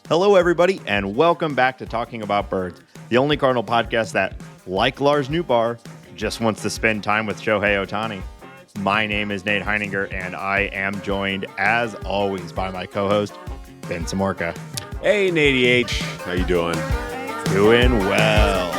Hello, everybody, and welcome back to Talking About Birds, the only Cardinal podcast that, like Lars Nootbaar, just wants to spend time with Shohei Ohtani. My name is Nate Heininger, and I am joined, as always, by my co-host, Ben Samorka. Hey, Nate H. How you doing? Doing well.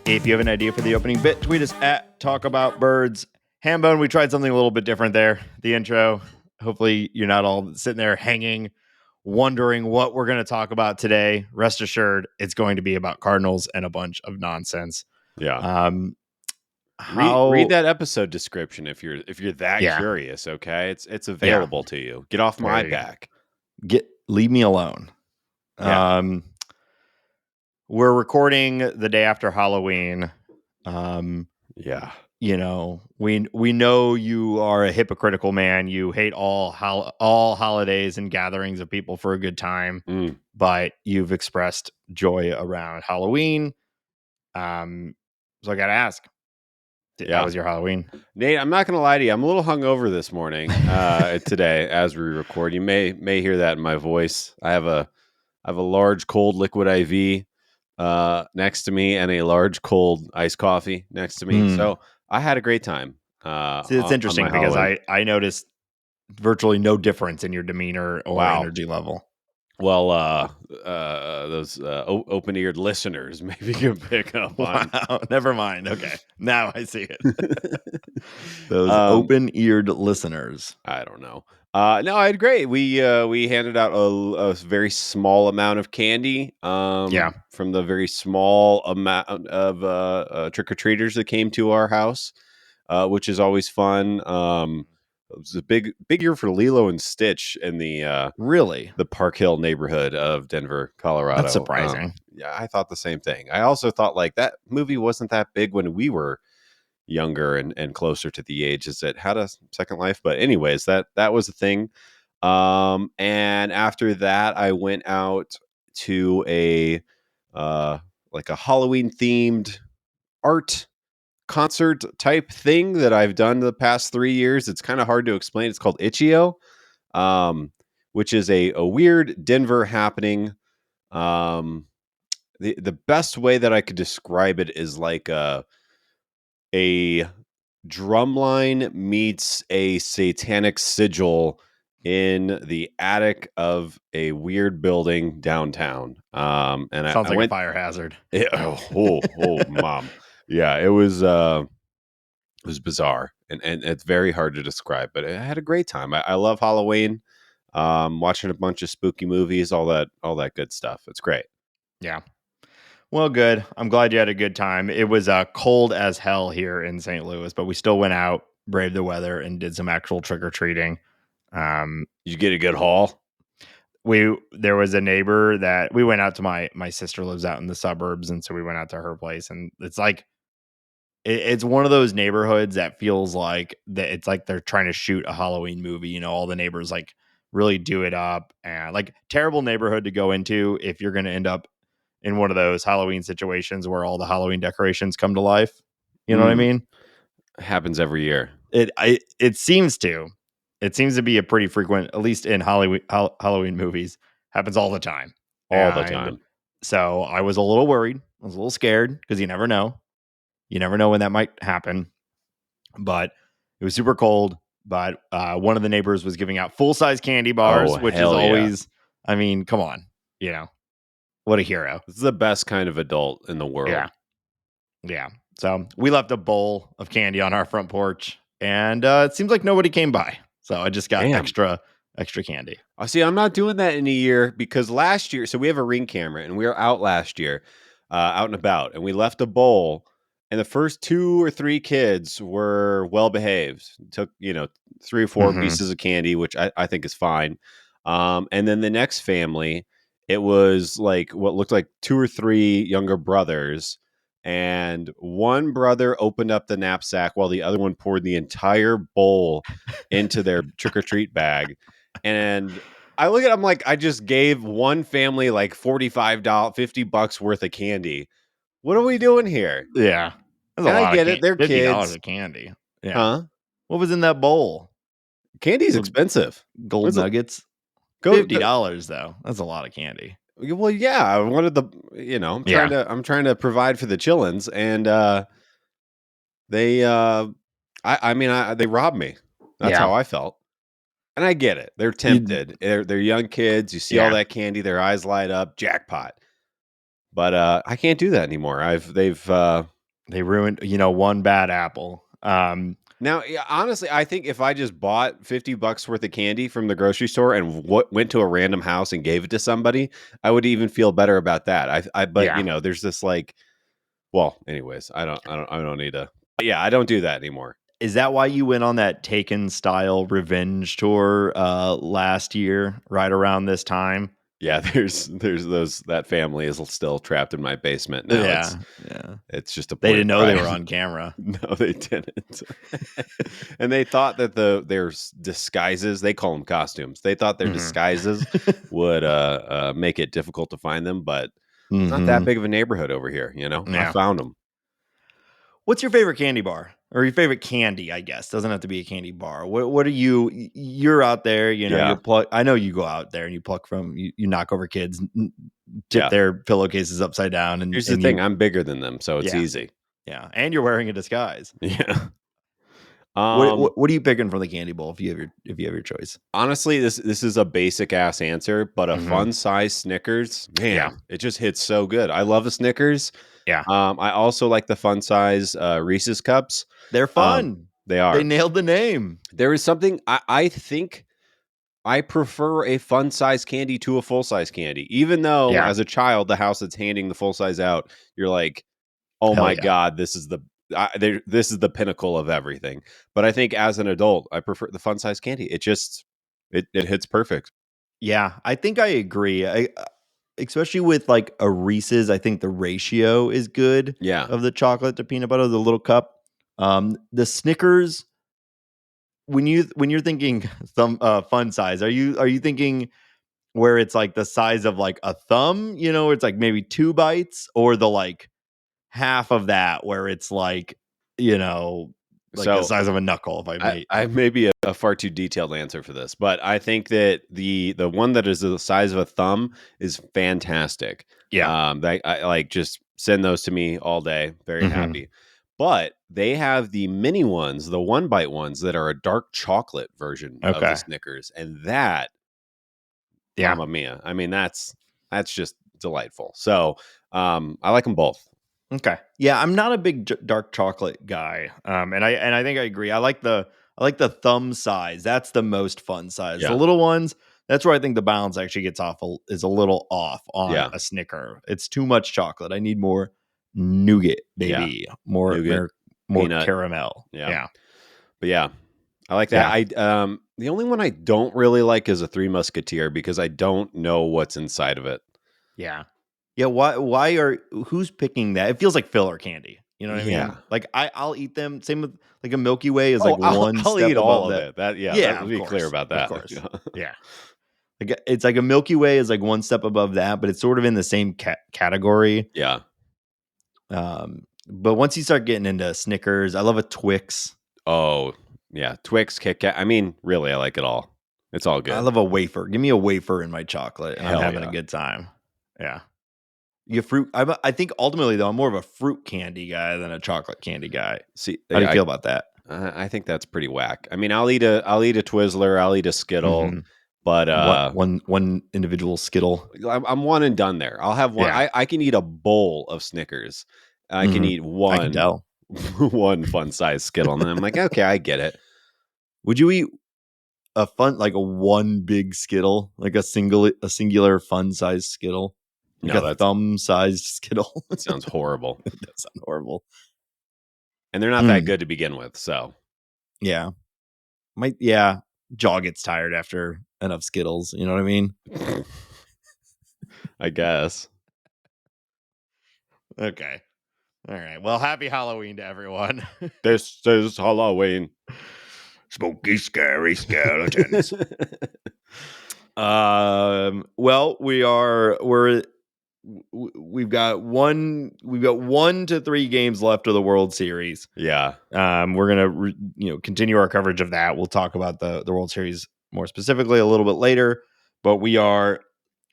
If you have an idea for the opening bit, tweet us at Talk About Birds. Hambone, we tried something a little bit different there. The intro. Hopefully you're not all sitting there hanging, wondering what we're going to talk about today. Rest assured, it's going to be about Cardinals and a bunch of nonsense. Yeah. Read that episode description if you're that curious. Okay, it's available to you. Get off my back. Leave me alone. Yeah. We're recording the day after Halloween. You know, we know you are a hypocritical man. You hate all holidays and gatherings of people for a good time, but you've expressed joy around Halloween. So I got to ask, how was your Halloween? Nate, I'm not going to lie to you. I'm a little hungover this morning, today as we record. You may hear that in my voice. I have a large cold liquid IV next to me and a large cold iced coffee next to me. So I had a great time. See, it's interesting because I noticed virtually no difference in your demeanor or energy level. Well, those open-eared listeners maybe can pick up on. Wow, never mind. Okay, now I see it. Those open-eared listeners. I don't know. No, I had great. We handed out a very small amount of candy. From the very small amount of trick-or-treaters that came to our house, which is always fun. It was a big year for Lilo and Stitch in the the Park Hill neighborhood of Denver, Colorado. That's surprising. Yeah, I thought the same thing. I also thought like that movie wasn't that big when we were younger and closer to the age as it had a second life. But anyways, that was a thing. And after that, I went out to a Halloween themed art concert type thing that I've done the past 3 years. It's kind of hard to explain. It's called Itch.io, which is a weird Denver happening. The best way that I could describe it is like a drumline meets a satanic sigil in the attic of a weird building downtown. And sounds like a fire hazard. Mom. Yeah, it was bizarre and it's very hard to describe, but I had a great time. I love Halloween. Watching a bunch of spooky movies, all that good stuff. It's great. Yeah. Well, good. I'm glad you had a good time. It was cold as hell here in St. Louis, but we still went out, braved the weather, and did some actual trick-or-treating. You get a good haul? There was a neighbor that we went out to. My sister lives out in the suburbs, and so we went out to her place, and it's like it's one of those neighborhoods that feels like that it's like they're trying to shoot a Halloween movie. You know, all the neighbors like really do it up, and like terrible neighborhood to go into if you're going to end up in one of those Halloween situations where all the Halloween decorations come to life. You know what I mean? It happens every year. It seems to. It seems to be a pretty frequent, at least in Halloween movies, happens all the time. The time. So I was a little worried. I was a little scared because you never know. You never know when that might happen. But it was super cold. But one of the neighbors was giving out full-size candy bars, which is always, I mean, come on. You know, what a hero. This is the best kind of adult in the world. Yeah. So we left a bowl of candy on our front porch, and it seems like nobody came by. So I just got extra candy. See, I'm not doing that in a year because last year, so we have a Ring camera, and we were out last year, out and about, and we left a bowl, and the first 2 or 3 kids were well behaved. Took 3 or 4 pieces of candy, which I think is fine. And then the next family, it was like what looked like 2 or 3 younger brothers. and one brother opened up the knapsack while the other one poured the entire bowl into their trick-or-treat bag. And I look at it, I'm like, I just gave one family like $45, $50 worth of candy. What are we doing here? Yeah. That's a And I lot of get it. They're $50 kids. of candy. Yeah. Huh? What was in that bowl? Candy's Little expensive. gold There's a nuggets. go $50 though. That's a lot of candy. well, yeah, I wanted the Yeah. I'm trying to provide for the chillins, and they I mean they robbed me. That's Yeah. how I felt. And I get it. They're You, tempted. They're young kids. You see all yeah. that candy, their eyes light up, jackpot. But I can't do that anymore. They've They ruined, one bad apple. now, yeah, honestly, I think if I just bought $50 worth of candy from the grocery store and went to a random house and gave it to somebody, I would even feel better about that. But Yeah. there's this like, well, anyways, I don't need to. But yeah, I don't do that anymore. Is that why you went on that Taken style revenge tour last year, right around this time? Yeah, there's those that family is still trapped in my basement now. Yeah. Yeah. It's just a They point of didn't know they pride. were on camera. No, they didn't. And they thought that their disguises, they call them costumes. They thought their Mhm. disguises would make it difficult to find them, but it's not that Mhm. big of a neighborhood over here, I Yeah. found them. What's your favorite candy bar or your favorite candy? I guess doesn't have to be a candy bar. What are you're out there? You're Yeah. pluck. I know you go out there and you pluck from you knock over kids, tip Yeah. their pillowcases upside down, Here's the and thing, you I'm bigger than them, so it's yeah easy. yeah, and you're wearing a disguise. Yeah. What Um, what, what are you picking from the candy bowl if you have your choice? Honestly, this is a basic ass answer, but a Hmm. fun size Snickers, Yeah, man, it just hits so good. I love a Snickers. yeah, I also like the fun size Reese's cups. they're fun. They They are. nailed the name. There is something I think I prefer a fun size candy to a full size candy, even though Yeah, as a child, the house that's handing the full size out, you're like, oh hell my yeah. god, this is the pinnacle of everything. But I think as an adult, I prefer the fun size candy. It just it hits perfect. Yeah, I think I agree. Especially with like a Reese's, I think the ratio is good Yeah. of the chocolate to peanut butter, the little cup. The Snickers, when you're thinking some fun size, are you thinking where it's like the size of like a thumb, it's like maybe 2 bites, or the like half of that where it's like, you know, like the So size of a knuckle, if I may. I may be a far too detailed answer for this, but I think that the one that is the size of a thumb is fantastic. Yeah. I like just send those to me all day. Very Hmm. happy. But they have the mini ones, the 1 bite ones that are a dark chocolate version of the Okay. Snickers, and that, Yeah. Mamma Mia! I mean, that's just delightful. So I like them both. Okay. Yeah, I'm not a big dark chocolate guy. And I think I agree. I like the thumb size. That's the most fun size. The Yeah, little ones, that's where I think the balance actually gets off is a little off on yeah, a Snicker. It's too much chocolate. I need more nougat, yeah. baby. More Nougat, more peanut. caramel. Yeah, Yeah. but yeah, I like that. Yeah. The only one I don't really like is a Three Musketeer because I don't know what's inside of it. Yeah. Yeah, who's picking that? It feels like filler candy. You know what I mean? Yeah. Like I'll eat them. Same with like a Milky Way is Oh, like I'll one I'll eat step all above of that. it. That yeah, Yeah, let's of be clear course. about Of that. course. Yeah. Like it's like a Milky Way is like one step above that, but it's sort of in the same category. Yeah. But once you start getting into Snickers, I love a Twix. Oh, yeah. Twix, Kit Kat. I mean, really, I like it all. It's all I good. love a wafer. Give me a wafer in my chocolate, and I'm Hell having a yeah. good time. Yeah. You fruit. I think ultimately though, I'm more of a fruit candy guy than a chocolate candy guy. See, How do you feel about that? I think that's pretty whack. I mean, I'll eat a Twizzler, I'll eat a Skittle, Hmm. but One individual Skittle. I'm one and done there. I'll have one. Yeah. I can eat a bowl of Snickers. I can Hmm. eat I can one tell. one fun size Skittle, and then I'm like, okay, I get it. Would you eat like a one big Skittle, like a singular fun sized Skittle, like No, a thumb sized Skittle? that sounds horrible, It does sound horrible. and they're not that Mm, good to begin with. So yeah. Jaw gets tired after enough Skittles. You know what I mean? I guess. Okay. All right. Well, happy Halloween to everyone. This is Halloween. Spooky, scary skeletons. Well, we've got 1 to 3 games left of the World Series. Yeah. We're gonna continue our coverage of that. We'll talk about the World Series more specifically a little bit later, but we are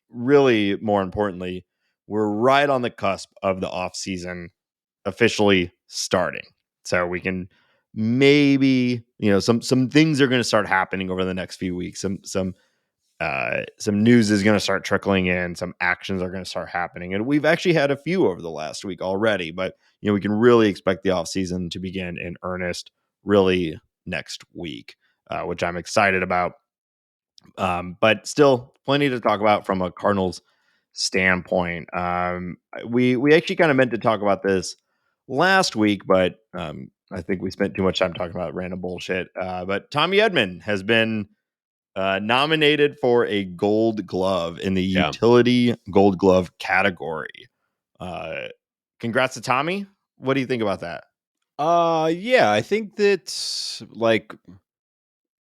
really, more importantly, we're right on the cusp of the off season officially starting. So we can maybe, some things are going to start happening over the next few weeks. Some news is going to start trickling in. Some actions are going to start happening, and we've actually had a few over the last week already. But we can really expect the off season to begin in earnest, really next week, which I'm excited about. But still, plenty to talk about from a Cardinals standpoint. We actually kind of meant to talk about this last week, but I think we spent too much time talking about random bullshit. But Tommy Edman has been nominated for a Gold Glove in the Yeah. utility Gold Glove category. Congrats to Tommy. What do you think about that? Yeah, I think that like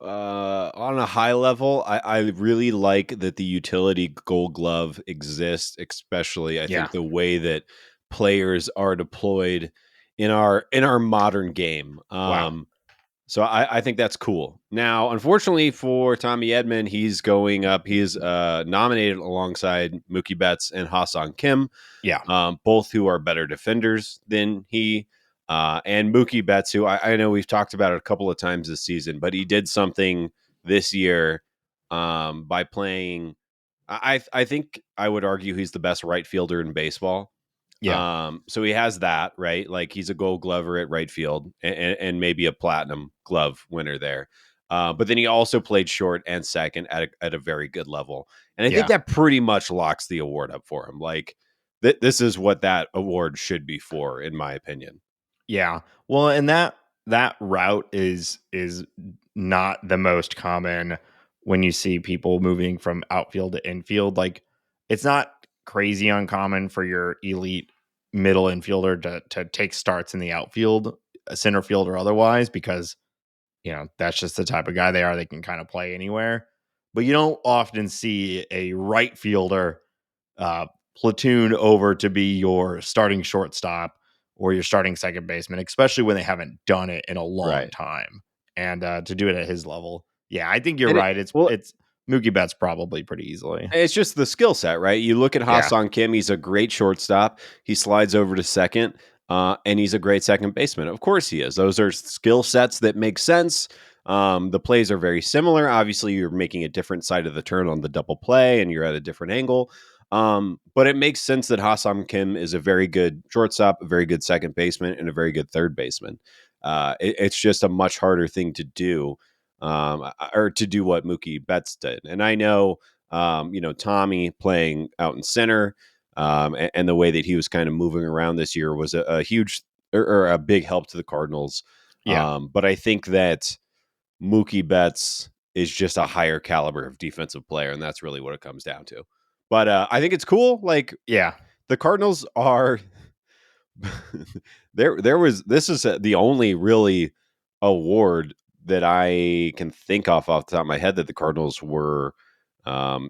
on a high level, I really like that the utility Gold Glove exists, especially I Yeah. think the way that players are deployed in our modern game. Wow. So I think that's cool. Now, unfortunately for Tommy Edman, he's going up. He's nominated alongside Mookie Betts and Ha-Seong Kim, Yeah. both who are better defenders than he. And Mookie Betts, who I know we've talked about it a couple of times this season, but he did something this year by playing. I think I would argue he's the best right fielder in baseball. Yeah. So he has that, right? Like he's a Gold Glover at right field and maybe a Platinum Glove winner there. But then he also played short and second at a very good level, and I think Yeah. that pretty much locks the award up for him. Like this is what that award should be for, in my opinion. Yeah. Well, and that route is not the most common when you see people moving from outfield to infield. Like it's not crazy uncommon for your elite middle infielder to take starts in the outfield, center field or otherwise, because that's just the type of guy they are. They can kind of play anywhere. But you don't often see a right fielder uh, platoon over to be your starting shortstop or your starting second baseman, especially when they haven't done it in a long Right. time. And to do it at his level, yeah, I think you're And right. It's Mookie Betts probably pretty easily. it's just the skill set, right? You look at Yeah, Ha-Seong Kim, he's a great shortstop. He slides over to second, and he's a great second baseman. Of course he is. Those are skill sets that make sense. The plays are very similar. Obviously, you're making a different side of the turn on the double play, and you're at a different angle. But it makes sense that Ha-Seong Kim is a very good shortstop, a very good second baseman, and a very good third baseman. It's just a much harder thing to do, or to do what Mookie Betts did. And I know Tommy playing out in center, and the way that he was kind of moving around this year was a huge or a big help to the Cardinals. yeah, But I think that Mookie Betts is just a higher caliber of defensive player, and that's really what it comes down to. But I think it's cool. Like yeah, the Cardinals are there was this is the only really award that I can think off the top of my head that the Cardinals were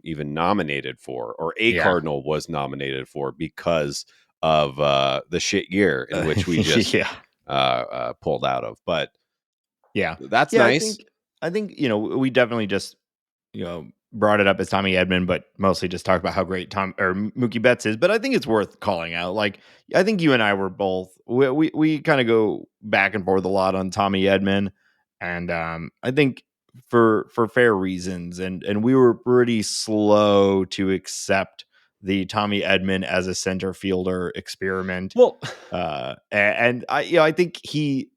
even nominated for, or a yeah, Cardinal was nominated for because of the shit year in which we just yeah. pulled out of. But Yeah. that's Yeah, nice. I think, we definitely just, brought it up as Tommy Edman, but mostly just talked about how great Mookie Betts is. But I think it's worth calling out. Like, I think you and I were both we kind of go back and forth a lot on Tommy Edman. And I think for fair reasons. And we were pretty slow to accept the Tommy Edman as a center fielder experiment. Well, And I think he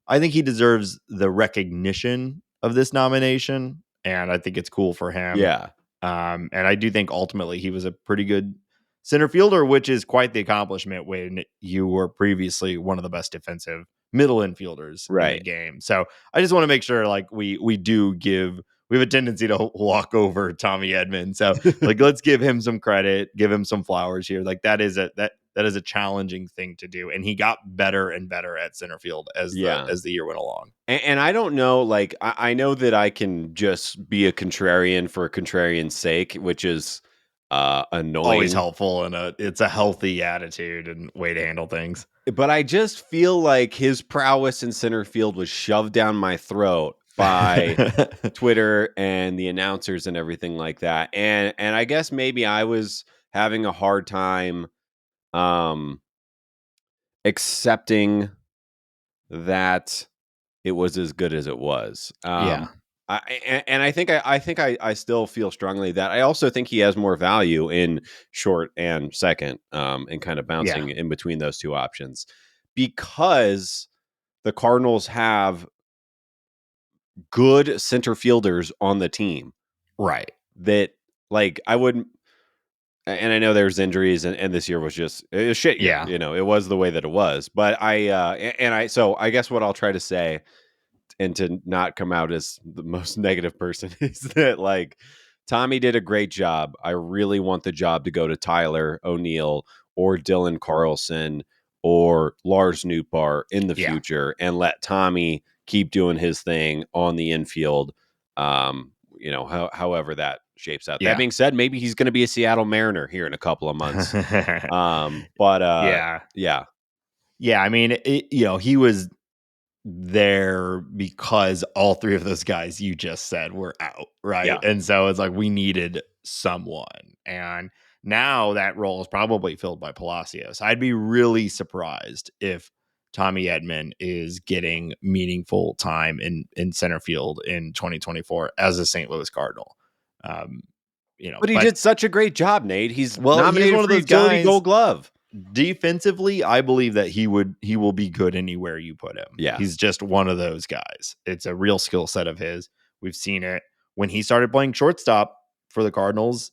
deserves the recognition of this nomination, and I think it's cool for him. yeah, And I do think ultimately he was a pretty good center fielder, which is quite the accomplishment when you were previously one of the best defensive middle infielders in the right. game. So I just want to make sure, like, we have a tendency to walk over Tommy Edman. So like, let's give him some credit, give him some flowers here. Like that that is a challenging thing to do, and he got better and better at center field as Yeah. the year went along. And I don't know, like I know that I can just be a contrarian for a contrarian's sake, which is Always annoying. helpful, and it's a healthy attitude and way to handle things. But I just feel like his prowess in center field was shoved down my throat by Twitter and the announcers and everything like that. And I guess maybe I was having a hard time um accepting that it was as good as it was. Yeah. I still feel strongly that I also think he has more value in short and second, and kind of Yeah. bouncing in between those two options, because the Cardinals have good center fielders on the team Right. that, like, I wouldn't. And I know there's injuries, and this year was just a shit year. Yeah. It was the way that it was. But so I guess what I'll try to say, and to not come out as the most negative person, is that, like, Tommy did a great job. I really want the job to go to Tyler O'Neill or Dylan Carlson or Lars Nootbaar in the Yeah. future, and let Tommy keep doing his thing on the infield. However that shapes out. That Yeah. being said, maybe he's going to be a Seattle Mariner here in a couple of months. But Yeah. yeah, Yeah. I mean, he was there because all three of those guys you just said were out, right? yeah. And so it's like we needed someone. And now that role is probably filled by Palacios. I'd be really surprised if Tommy Edman is getting meaningful time in center field in 2024 as a St. Louis Cardinal. Um, But he but did such a great job, Nate. He's he's nominated one of for those utility guys. Gold Glove. Defensively, I believe that he will be good anywhere you put him. Yeah. He's just one of those guys. It's a real skill set of his. We've seen it when he started playing shortstop for the Cardinals.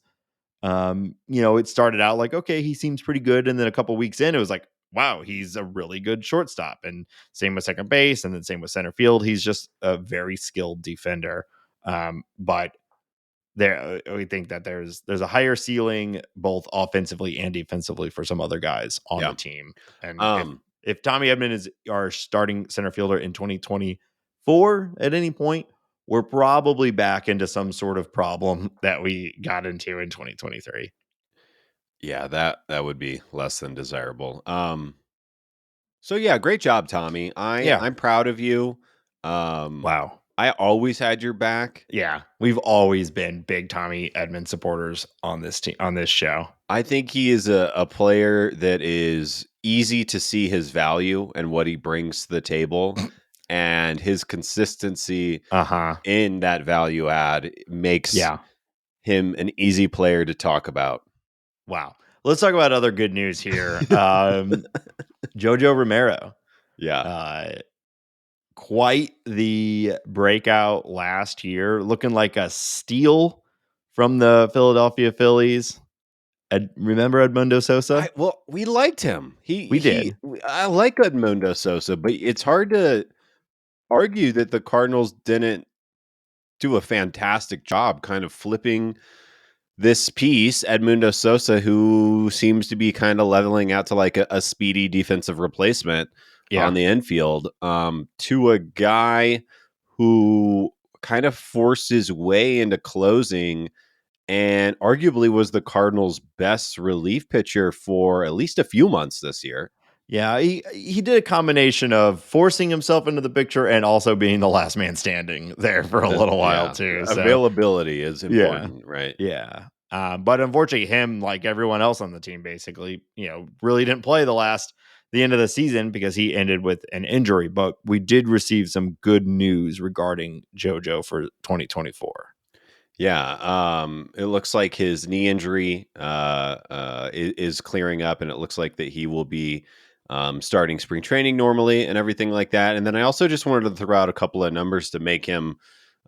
It started out like, okay, he seems pretty good, and then a couple weeks in, it was like, wow, he's a really good shortstop. And same with second base, and then same with center field. He's just a very skilled defender. But we think that there's a higher ceiling both offensively and defensively for some other guys on Yeah. the team. And Um, if Tommy Edman is our starting center fielder in 2024 at any point, we're probably back into some sort of problem that we got into in 2023. yeah, that would be less than desirable. So yeah, great job, Tommy. Yeah. I'm proud of you. Um, Wow. I always had your back. Yeah. We've always been big Tommy Edman supporters on this team, on this show. I think he is a player that is easy to see his value and what he brings to the table, and his consistency Uh-huh. in that value add makes Yeah. him an easy player to talk about. Wow. Let's talk about other good news here. Jojo Romero. Yeah. Quite the breakout last year, looking like a steal from the Philadelphia Phillies. Remember Edmundo Sosa? We liked him. We did. I like Edmundo Sosa, but it's hard to argue that the Cardinals didn't do a fantastic job kind of flipping this piece, Edmundo Sosa, who seems to be kind of leveling out to like a speedy defensive replacement Yeah. on the infield, to a guy who kind of forced his way into closing and arguably was the Cardinals' best relief pitcher for at least a few months this year. Yeah, he did a combination of forcing himself into the picture and also being the last man standing there for a little while too. So Availability is yeah, important, right? yeah. But unfortunately, him, like everyone else on the team, basically, really didn't play the end of the season because he ended with an injury. But we did receive some good news regarding JoJo for 2024. Yeah, it looks like his knee injury is clearing up, and it looks like that he will be starting spring training normally and everything like that. And then I also just wanted to throw out a couple of numbers to make him,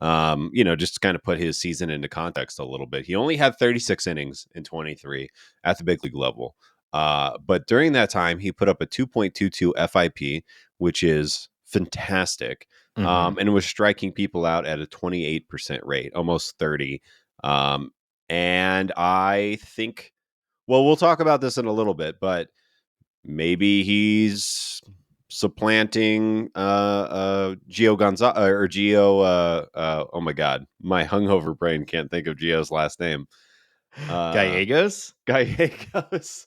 just to kind of put his season into context a little bit. He only had 36 innings in 23 at the big league level. But during that time, he put up a 2.22 FIP, which is fantastic. And was striking people out at a 28% rate, almost 30. And I think, well, we'll talk about this in a little bit, but maybe he's supplanting Gio Gonzalez or Gio. Oh my God, my hungover brain can't think of Gio's last name. Gallegos. Gallegos.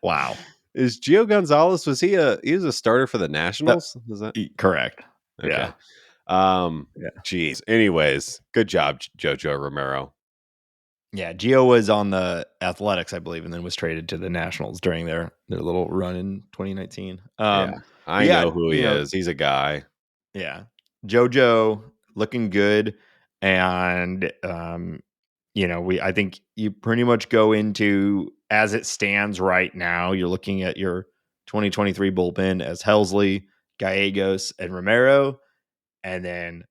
Wow. Is Gio Gonzalez? He was a starter for the That- Nationals? Is that Correct. okay? Yeah. Yeah. Geez. Anyways, good job, Jojo Romero. Yeah, Gio was on the Athletics, I believe, and then was traded to the Nationals during their little run in 2019. Yeah, But I yeah, know who he is. He's a guy. yeah, JoJo looking good, and I think you pretty much go into as it stands right now. You're looking at your 2023 bullpen as Helsley, Gallegos, and Romero, and then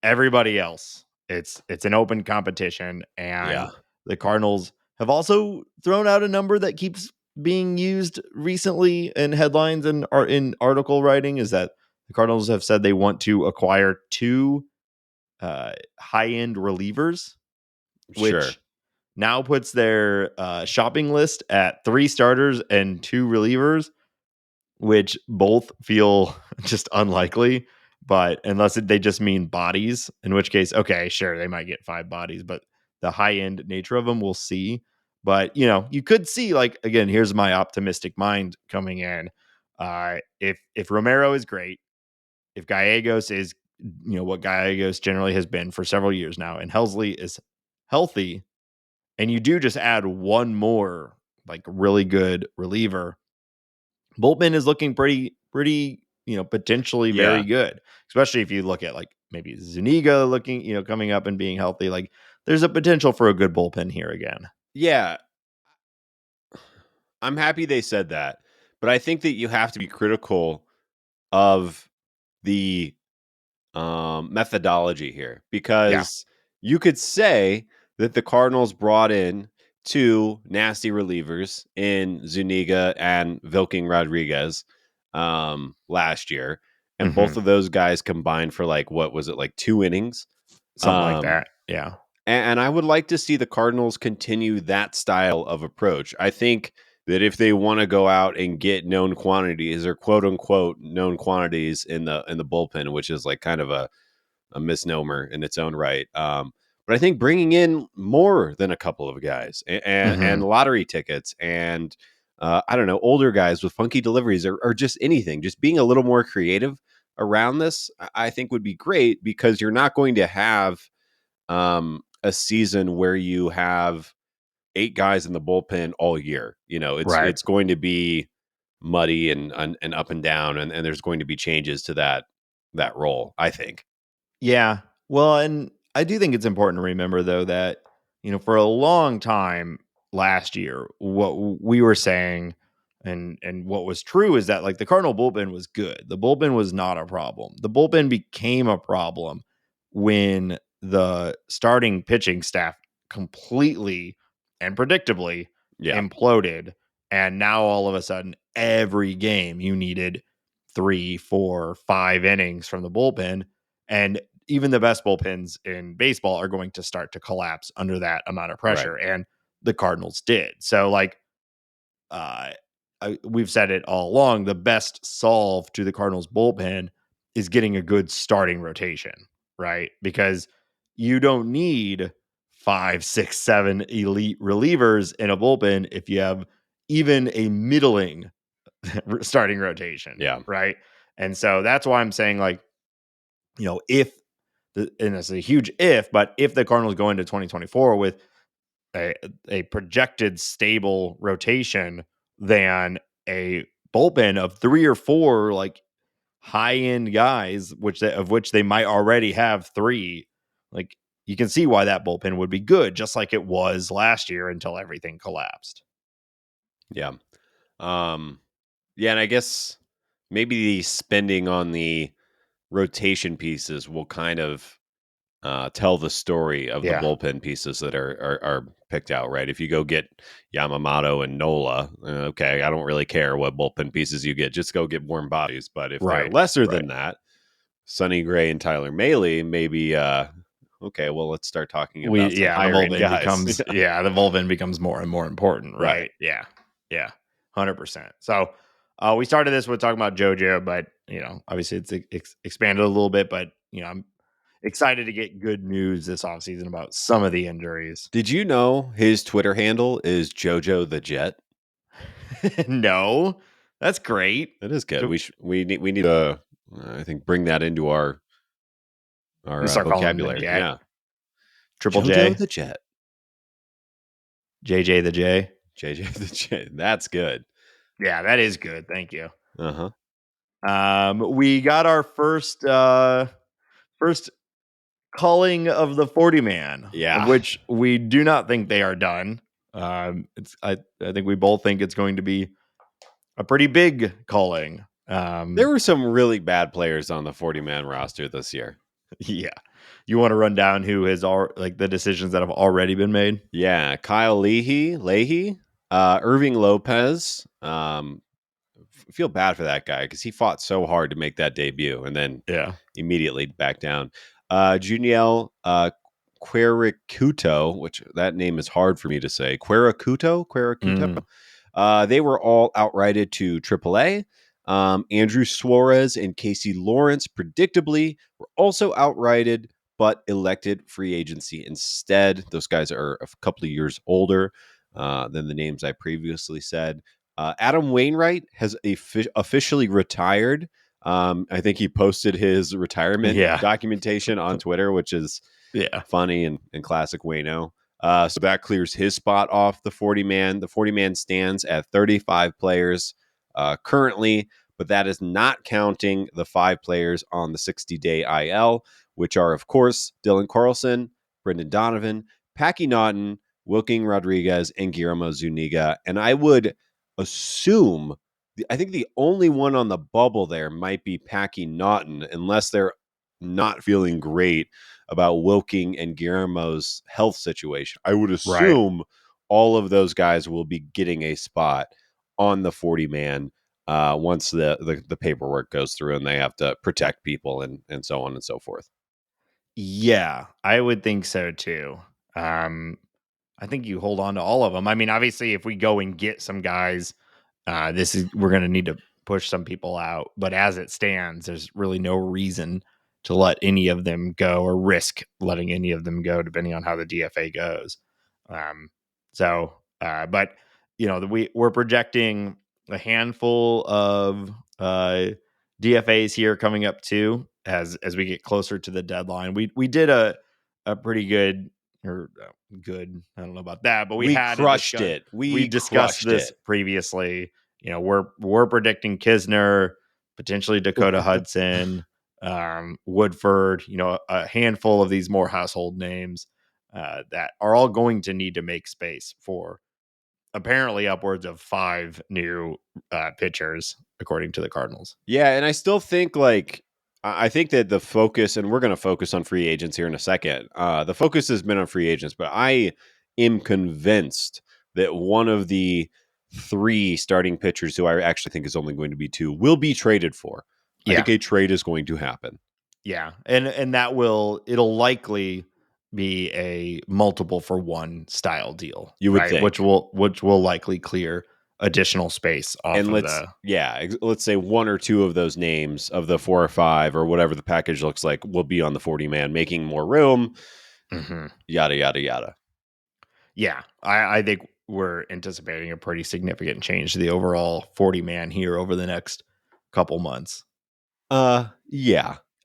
everybody else. It's an open competition, and Yeah. the Cardinals have also thrown out a number that keeps being used recently in headlines and in article writing is that the Cardinals have said they want to acquire two high-end relievers, Sure. which now puts their shopping list at 3 starters and 2 relievers, which both feel just unlikely. But unless they just mean bodies, in which case, okay, sure, they might get 5 bodies, but the high end nature of them, we'll see. But you could see, like, again, here's my optimistic mind coming in. If Romero is great, if Gallegos is what Gallegos generally has been for several years now, and Helsley is healthy, and you do just add one more like really good reliever, bullpen is looking pretty, potentially Yeah. very good, especially if you look at like maybe Zuniga looking, coming up and being healthy. Like there's a potential for a good bullpen here again. Yeah. I'm happy they said that, but I think that you have to be critical of the methodology here Yeah. because you could say that the Cardinals brought in two nasty relievers in Zuniga and Vilking Rodriguez last year, and both Hmm. of those guys combined for like what was it, like 2 innings? Something like Um, that. Yeah. and I would like to see the Cardinals continue that style of approach. I think that if they want to go out and get known quantities or quote unquote known quantities in the bullpen, which is like kind of a misnomer in its own right. But I think bringing in more than a couple of guys and Hmm. lottery tickets and I don't know, older guys with funky deliveries or just anything, just being a little more creative around this, I think would be great because you're not going to have a season where you have 8 guys in the bullpen all year. Right. It's going to be muddy and up and down, and there's going to be changes to that role, I think. Yeah. Well, and I do think it's important to remember though that, for a long time last year, what we were saying and what was true is that like the Cardinal bullpen was good. The bullpen was not a problem. The bullpen became a problem when the starting pitching staff completely and predictably Yeah, imploded. And now all of a sudden, every game you needed 3, 4, 5 innings from the bullpen. And even the best bullpens in baseball are going to start to collapse under that amount of right. pressure. And the Cardinals did. So, like, uh, we've said it all along. The best solve to the Cardinals bullpen is getting a good starting rotation, right? Because you don't need 5, 6, 7 elite relievers in a bullpen if you have even a middling starting rotation, Yeah, right? And so that's why I'm saying, like, if and it's a huge if, but if the Cardinals go into 2024 with a projected stable rotation than a bullpen of 3 or 4 like high end guys, of which they might already have 3, like you can see why that bullpen would be good, just like it was last year until everything collapsed. yeah, um, yeah. And I guess maybe the spending on the rotation pieces will kind of tell the story of the Yeah, bullpen pieces that are picked out, right? If you go get Yamamoto and Nola, okay, I don't really care what bullpen pieces you get, just go get warm bodies. But if they're right, lesser right. than that, Sonny Gray and Tyler Mahle, maybe okay, well let's start talking about some The higher end bullpen guys. becomes the bullpen becomes more and more important, Right. right? Yeah, yeah, 100%. So we started this with talking about JoJo, but obviously it's expanded a little bit. But I'm excited to get good news this offseason about some of the injuries. Did you know his Twitter handle is JoJo the Jet? No, that's great. That is good. We need to I think bring that into our Start calling him the vocabulary. Jet. Yeah, Triple JoJo J, the Jet, JJ the J. JJ the Jet. That's good. Yeah, that is good. Thank you. Uh-huh. We got our first calling of the 40 man, of Yeah. which we do not think they are done. I think we both think it's going to be a pretty big calling. There were some really bad players on the 40-man roster this year. Yeah. You want to run down who has all like the decisions that have already been made? Yeah, Kyle Leahy, Irving Lopez. Feel bad for that guy because he fought so hard to make that debut and then immediately back down. Juniel Quericuto, which that name is hard for me to say. Quericuto. They were all outrighted to AAA. Andrew Suarez and Casey Lawrence, predictably, were also outrighted but elected free agency instead. Those guys are a couple of years older than the names I previously said. Adam Wainwright has officially retired. I think he posted his retirement documentation on Twitter, which is funny and classic Waino. So that clears his spot off the 40-man. The 40-man stands at 35 players currently, but that is not counting the 5 players on the 60-day IL, which are, of course, Dylan Carlson, Brendan Donovan, Packy Naughton, Wilking Rodriguez, and Guillermo Zuniga. And I would assume, I think the only one on the bubble there might be Packy Naughton, unless they're not feeling great about Wilking and Guillermo's health situation. I would assume all of those guys will be getting a spot on the 40-man once the paperwork goes through and they have to protect people and so on and so forth. Yeah, I would think so too. I think you hold on to all of them. I mean, obviously, if we go and get some guys, we're going to need to push some people out. But as it stands, there's really no reason to let any of them go or risk letting any of them go, depending on how the DFA goes. But we're projecting a handful of DFAs here coming up too as we get closer to the deadline. We did a pretty good or good. I don't know about that, but we had crushed it. We discussed this previously. We're predicting Kisner, potentially Dakota Hudson, Woodford. A handful of these more household names that are all going to need to make space for apparently upwards of 5 new pitchers, according to the Cardinals. Yeah, and I still think I think that the focus, and we're going to focus on free agents here in a second. The focus has been on free agents, but I am convinced that one of the 3 starting pitchers, who I actually think is only going to be 2, will be traded for. I think a trade is going to happen. Yeah, and it'll likely be a multiple for one style deal. You would think, which will likely clear additional space off and let's say 1 or 2 of those names of the 4 or 5 or whatever the package looks like will be on the 40-man, making more room. Yada yada yada. Yeah, I think we're anticipating a pretty significant change to the overall 40-man here over the next couple months. Yeah.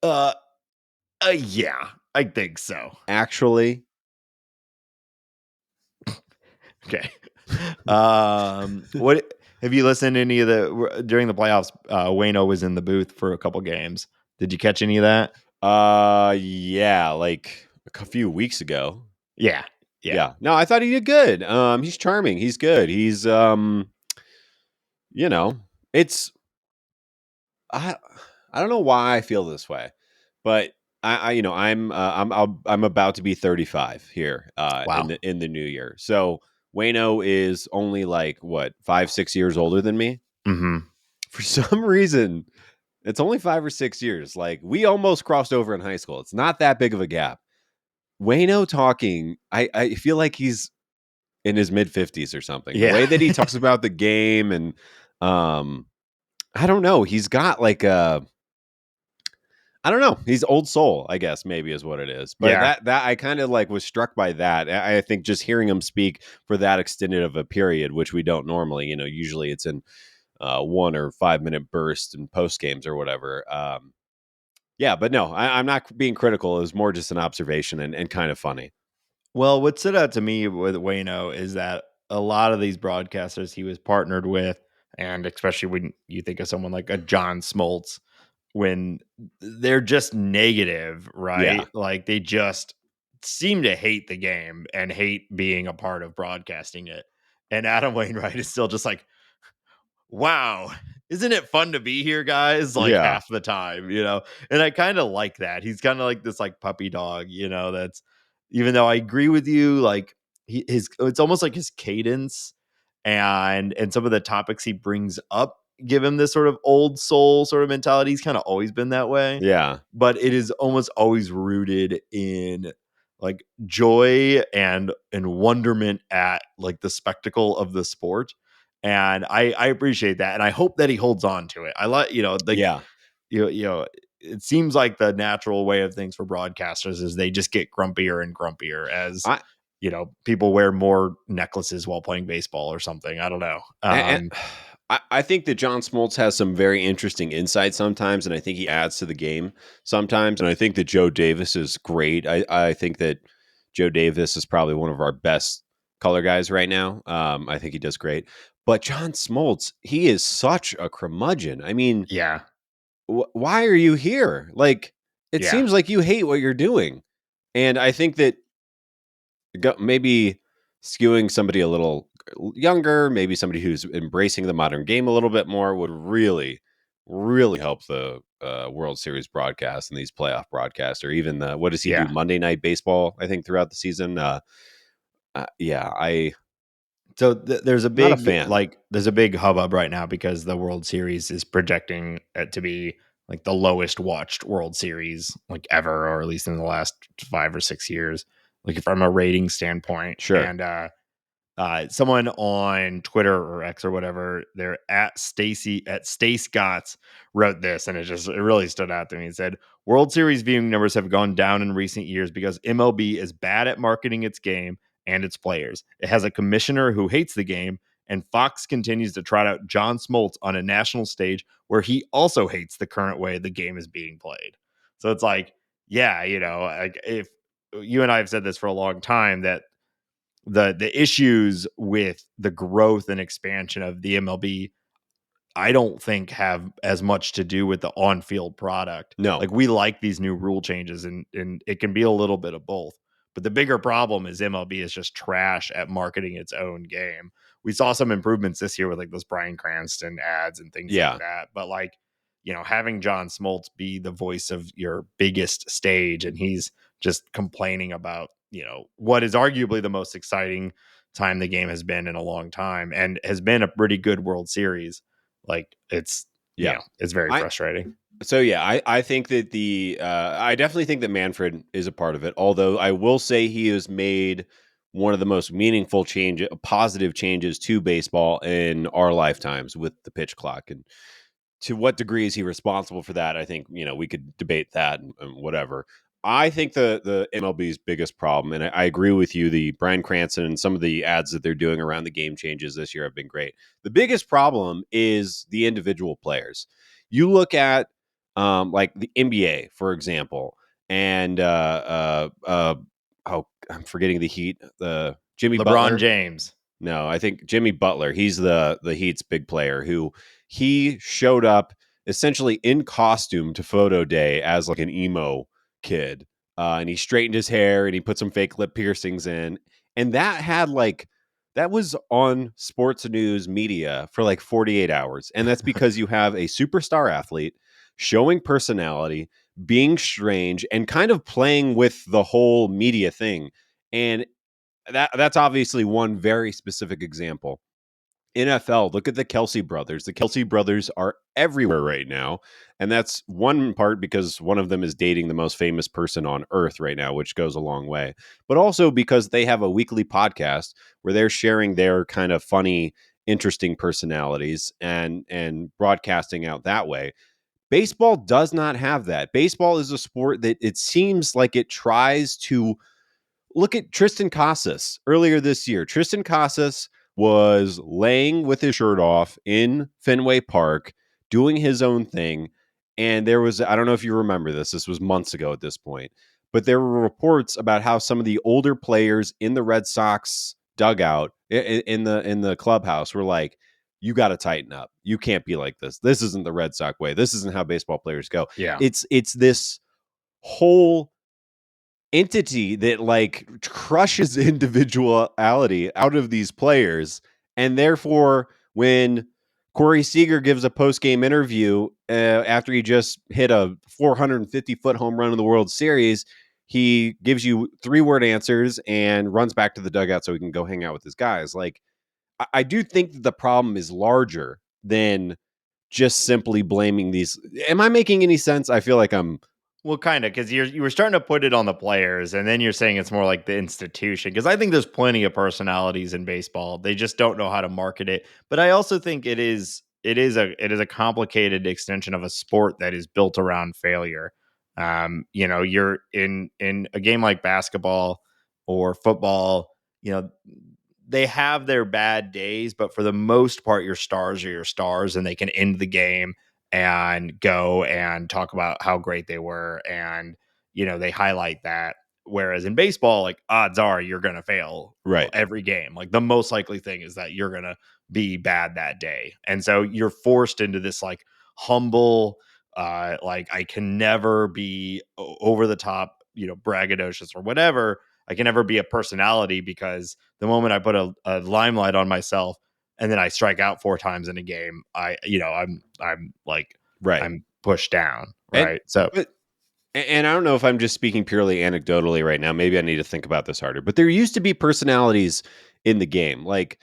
Yeah, I think so. Actually. Okay. What have you listened to any of during the playoffs? Waino was in the booth for a couple games. Did you catch any of that? Yeah, like a few weeks ago. Yeah. No, I thought he did good. He's charming. He's good. He's it's I don't know why I feel this way, but I'm about to be 35 here in the new year. So Waino is only like 5-6 years older than me. Mm-hmm. For some reason, it's only 5 or 6 years. Like, we almost crossed over in high school. It's not that big of a gap. Waino talking, I feel like he's in his mid-50s or something. The Yeah. way that he talks about the game and I don't know, he's got like a I don't know. He's old soul, I guess, maybe is what it is. But Yeah. that I kind of like was struck by that. I think just hearing him speak for that extended of a period, which we don't normally, usually it's in 1 or 5 minute bursts and post games or whatever. Yeah, but no, I'm not being critical. It was more just an observation and kind of funny. Well, what stood out to me with Waino is that a lot of these broadcasters he was partnered with, and especially when you think of someone like a John Smoltz, when they're just negative, Yeah, right? Like they just seem to hate the game and hate being a part of broadcasting it. And Adam Wainwright is still just like, wow, isn't it fun to be here, guys? Like yeah, half the time, And I kind of like that. He's kind of like this like puppy dog, that's even though I agree with you, like his it's almost like his cadence and some of the topics he brings up give him this sort of old soul sort of mentality. He's kind of always been that way, yeah, but it is almost always rooted in like joy and wonderment at like the spectacle of the sport, and I appreciate that, and I hope that he holds on to it. I like like yeah. you know it seems like the natural way of things for broadcasters is they just get grumpier and grumpier as I people wear more necklaces while playing baseball or something. I don't know. and I think that John Smoltz has some very interesting insights sometimes, and I think he adds to the game sometimes. And I think that Joe Davis is great. I think that Joe Davis is probably one of our best color guys right now. I think he does great. But John Smoltz, he is such a curmudgeon. I mean, Yeah, why are you here? Like, it yeah, seems like you hate what you're doing. And I think that maybe skewing somebody a little younger, maybe somebody who's embracing the modern game a little bit more would really, really help the World Series broadcast and these playoff broadcasts, or even what does he do? yeah. Monday Night Baseball, I think, throughout the season. Yeah, So there's a not a big fan. there's a big hubbub right now because the World Series is projecting it to be like the lowest watched World Series like ever, or at least in the last 5 or 6 years, like from a rating standpoint. Sure. And someone on Twitter or X or whatever, they're at Stace Gotts wrote this, and it really stood out to me. It said World Series viewing numbers have gone down in recent years because MLB is bad at marketing its game and its players. It has a commissioner who hates the game, and Fox continues to trot out John Smoltz on a national stage where he also hates the current way the game is being played. So it's like, yeah, like if you and I have said this for a long time that the issues with the growth and expansion of the MLB, I don't think have as much to do with the on-field product. No. Like we like these new rule changes and it can be a little bit of both. But the bigger problem is MLB is just trash at marketing its own game. We saw some improvements this year with like those Bryan Cranston ads and things like Yeah. that. But like, having John Smoltz be the voice of your biggest stage and he's just complaining about, what is arguably the most exciting time the game has been in a long time and has been a pretty good World Series, like Yeah. it's very I frustrating. So yeah, I think that I definitely think that Manfred is a part of it. Although I will say he has made one of the most meaningful positive changes to baseball in our lifetimes with the pitch clock. And to what degree is he responsible for that? I think we could debate that and whatever. I think the MLB's biggest problem, and I agree with you, the Bryan Cranston and some of the ads that they're doing around the game changes this year have been great. The biggest problem is the individual players. You look at like the NBA, for example, and oh, I'm forgetting the Heat, the Jimmy LeBron Butler. James. No, I think Jimmy Butler. He's the Heat's big player who he showed up essentially in costume to photo day as like an emo kid, and he straightened his hair and he put some fake lip piercings in, and that was on sports news media for like 48 hours, and that's because you have a superstar athlete showing personality, being strange, and kind of playing with the whole media thing, and that's obviously one very specific example. NFL, look at the Kelsey brothers. The Kelsey brothers are everywhere right now. And that's one part because one of them is dating the most famous person on earth right now, which goes a long way. But also because they have a weekly podcast where they're sharing their kind of funny, interesting personalities and broadcasting out that way. Baseball does not have that. Baseball is a sport that it seems like it tries to look at Tristan Casas earlier this year. Tristan Casas was laying with his shirt off in Fenway Park, doing his own thing. And there was, I don't know if you remember this, this was months ago at this point, but there were reports about how some of the older players in the Red Sox dugout in the clubhouse were like, you got to tighten up. You can't be like this. This isn't the Red Sox way. This isn't how baseball players go. Yeah. It's this whole entity that like crushes individuality out of these players. And therefore, when Corey Seager gives a post-game interview after he just hit a 450-foot home run in the World Series, he gives you 3-word answers and runs back to the dugout so he can go hang out with his guys. Like, I do think that the problem is larger than just simply blaming these. Am I making any sense? I feel like I'm. Well, kind of, because you were starting to put it on the players, and then you're saying it's more like the institution. Because I think there's plenty of personalities in baseball; they just don't know how to market it. But I also think it is a complicated extension of a sport that is built around failure. You're in a game like basketball or football. They have their bad days, but for the most part, your stars are your stars, and they can end the game and go and talk about how great they were, and they highlight that. Whereas in baseball, like, odds are you're going to fail Right. every game. Like, the most likely thing is that you're going to be bad that day, and so you're forced into this like humble, like, I can never be over the top, braggadocious or whatever. I can never be a personality, because the moment I put a limelight on myself and then I strike out 4 times in a game, I'm like, Right. I'm pushed down, And right? So but and I don't know if I'm just speaking purely anecdotally right now. Maybe I need to think about this harder. But there used to be personalities in the game. Like,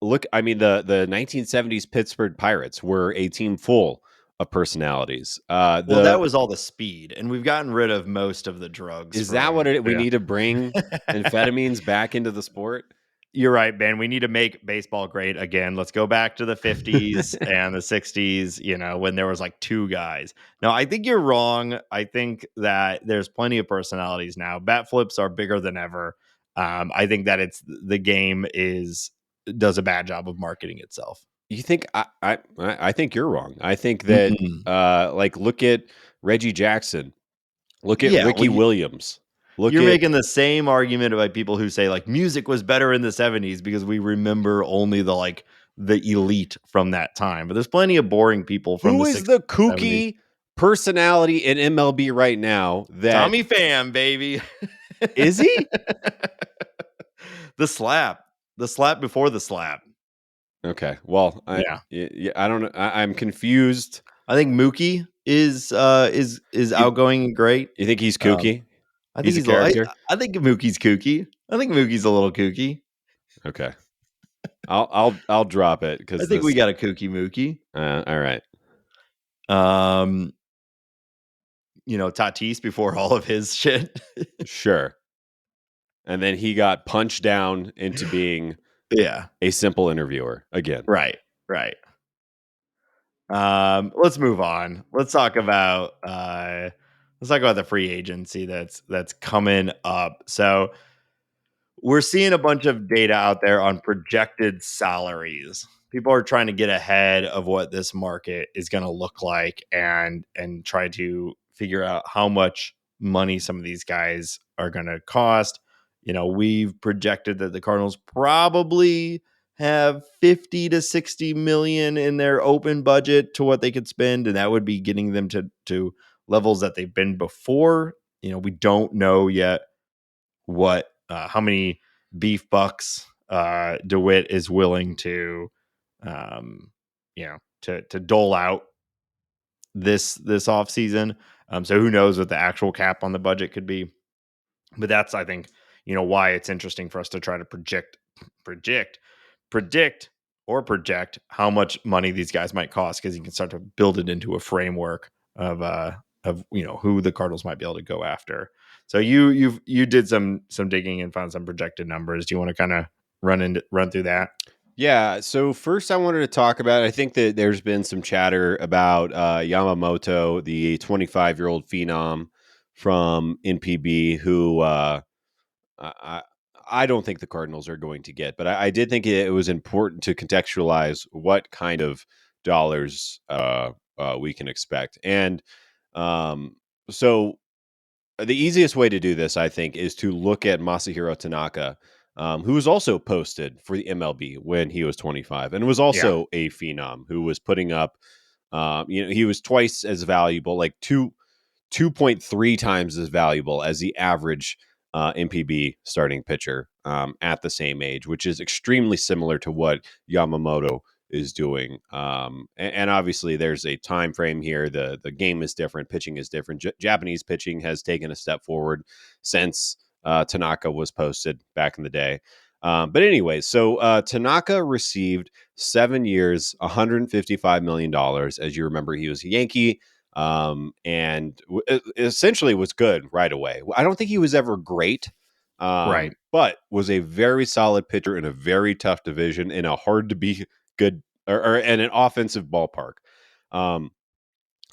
look, I mean, the 1970s Pittsburgh Pirates were a team full of personalities. well, that The was all the speed, and we've gotten rid of most of the drugs Is that what from. it? We Yeah. need to bring amphetamines back into the sport. You're right, Ben. We need to make baseball great again. Let's go back to the 50s and the 60s, when there was like 2 guys. No, I think you're wrong. I think that there's plenty of personalities now. Bat flips are bigger than ever. I think that the game does a bad job of marketing itself. You think I think you're wrong. I think that Mm-mm. like look at Reggie Jackson, look at Yeah, well, Ricky Williams, look you're at making the same argument about people who say like music was better in the 70s because we remember only the elite from that time. But there's plenty of boring people from who the is 60s the and 70s. kooky personality in MLB right now that Tommy Pham, baby. is he? The slap. The slap before the slap. Okay, well, Yeah. I don't know. I'm confused. I think Mookie is You, outgoing and great. you think he's Um, kooky? I think He's a he's a little, character. I think Mookie's kooky. I think Mookie's a little kooky. Okay, I'll drop it I because think we this. got a kooky Mookie. All right, Um, Tatis before all of his shit. sure. And then he got punched down into being Yeah. a simple interviewer again. Right. Right. Let's move on. Let's talk about the free agency that's coming up. So we're seeing a bunch of data out there on projected salaries. People are trying to get ahead of what this market is going to look like, and try to figure out how much money some of these guys are going to cost. We've projected that the Cardinals probably have 50 to 60 million in their open budget to what they could spend, and that would be getting them to levels that they've been before. We don't know yet what how many beef bucks DeWitt is willing to to dole out this off season. So who knows what the actual cap on the budget could be. But that's, I think, why it's interesting for us to try to predict or project how much money these guys might cost, because you can start to build it into a framework of who the Cardinals might be able to go after. So you did some digging and found some projected numbers. Do you want to kind of run through that? Yeah. So first, I wanted to talk about. I think that there's been some chatter about Yamamoto, the 25-year-old phenom from NPB, who I I don't think the Cardinals are going to get, but I did think it was important to contextualize what kind of dollars we can expect. And um, so the easiest way to do this, I think, is to look at Masahiro Tanaka, who was also posted for the MLB when he was 25, and was Yeah. also a phenom who was putting up. He was twice as valuable, like 2.3 times as valuable as the average MPB starting pitcher at the same age, which is extremely similar to what Yamamoto is doing. And obviously, there's a time frame here. The game is different. Pitching is different. Japanese pitching has taken a step forward since Tanaka was posted back in the day. But anyway, so Tanaka received 7 years, $155 million. As you remember, he was a Yankee, and essentially was good right away. I don't think he was ever great, Right. but was a very solid pitcher in a very tough division in a hard to be good or in an offensive ballpark. Um,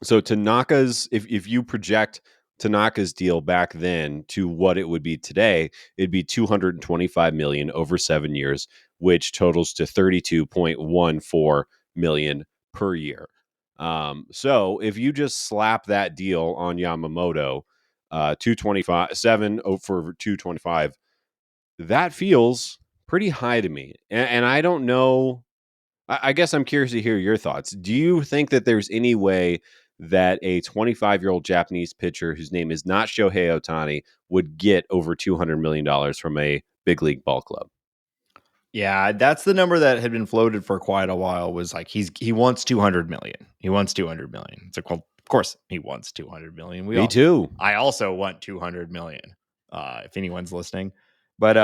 so Tanaka's, if you project Tanaka's deal back then to what it would be today, it'd be 225 million over 7 years, which totals to 32.14 million per year. So if you just slap that deal on Yamamoto, 225 7 for 225, that feels pretty high to me. And I don't know. I guess I'm curious to hear your thoughts. Do you think that there's any way that a 25-year-old Japanese pitcher whose name is not Shohei Ohtani would get over $200 million from a big league ball club? Yeah, that's the number that had been floated for quite a while. Was like he wants 200 million. He wants 200 million. It's like, well, of course he wants 200 million. Me too. I also want 200 million. If anyone's listening, but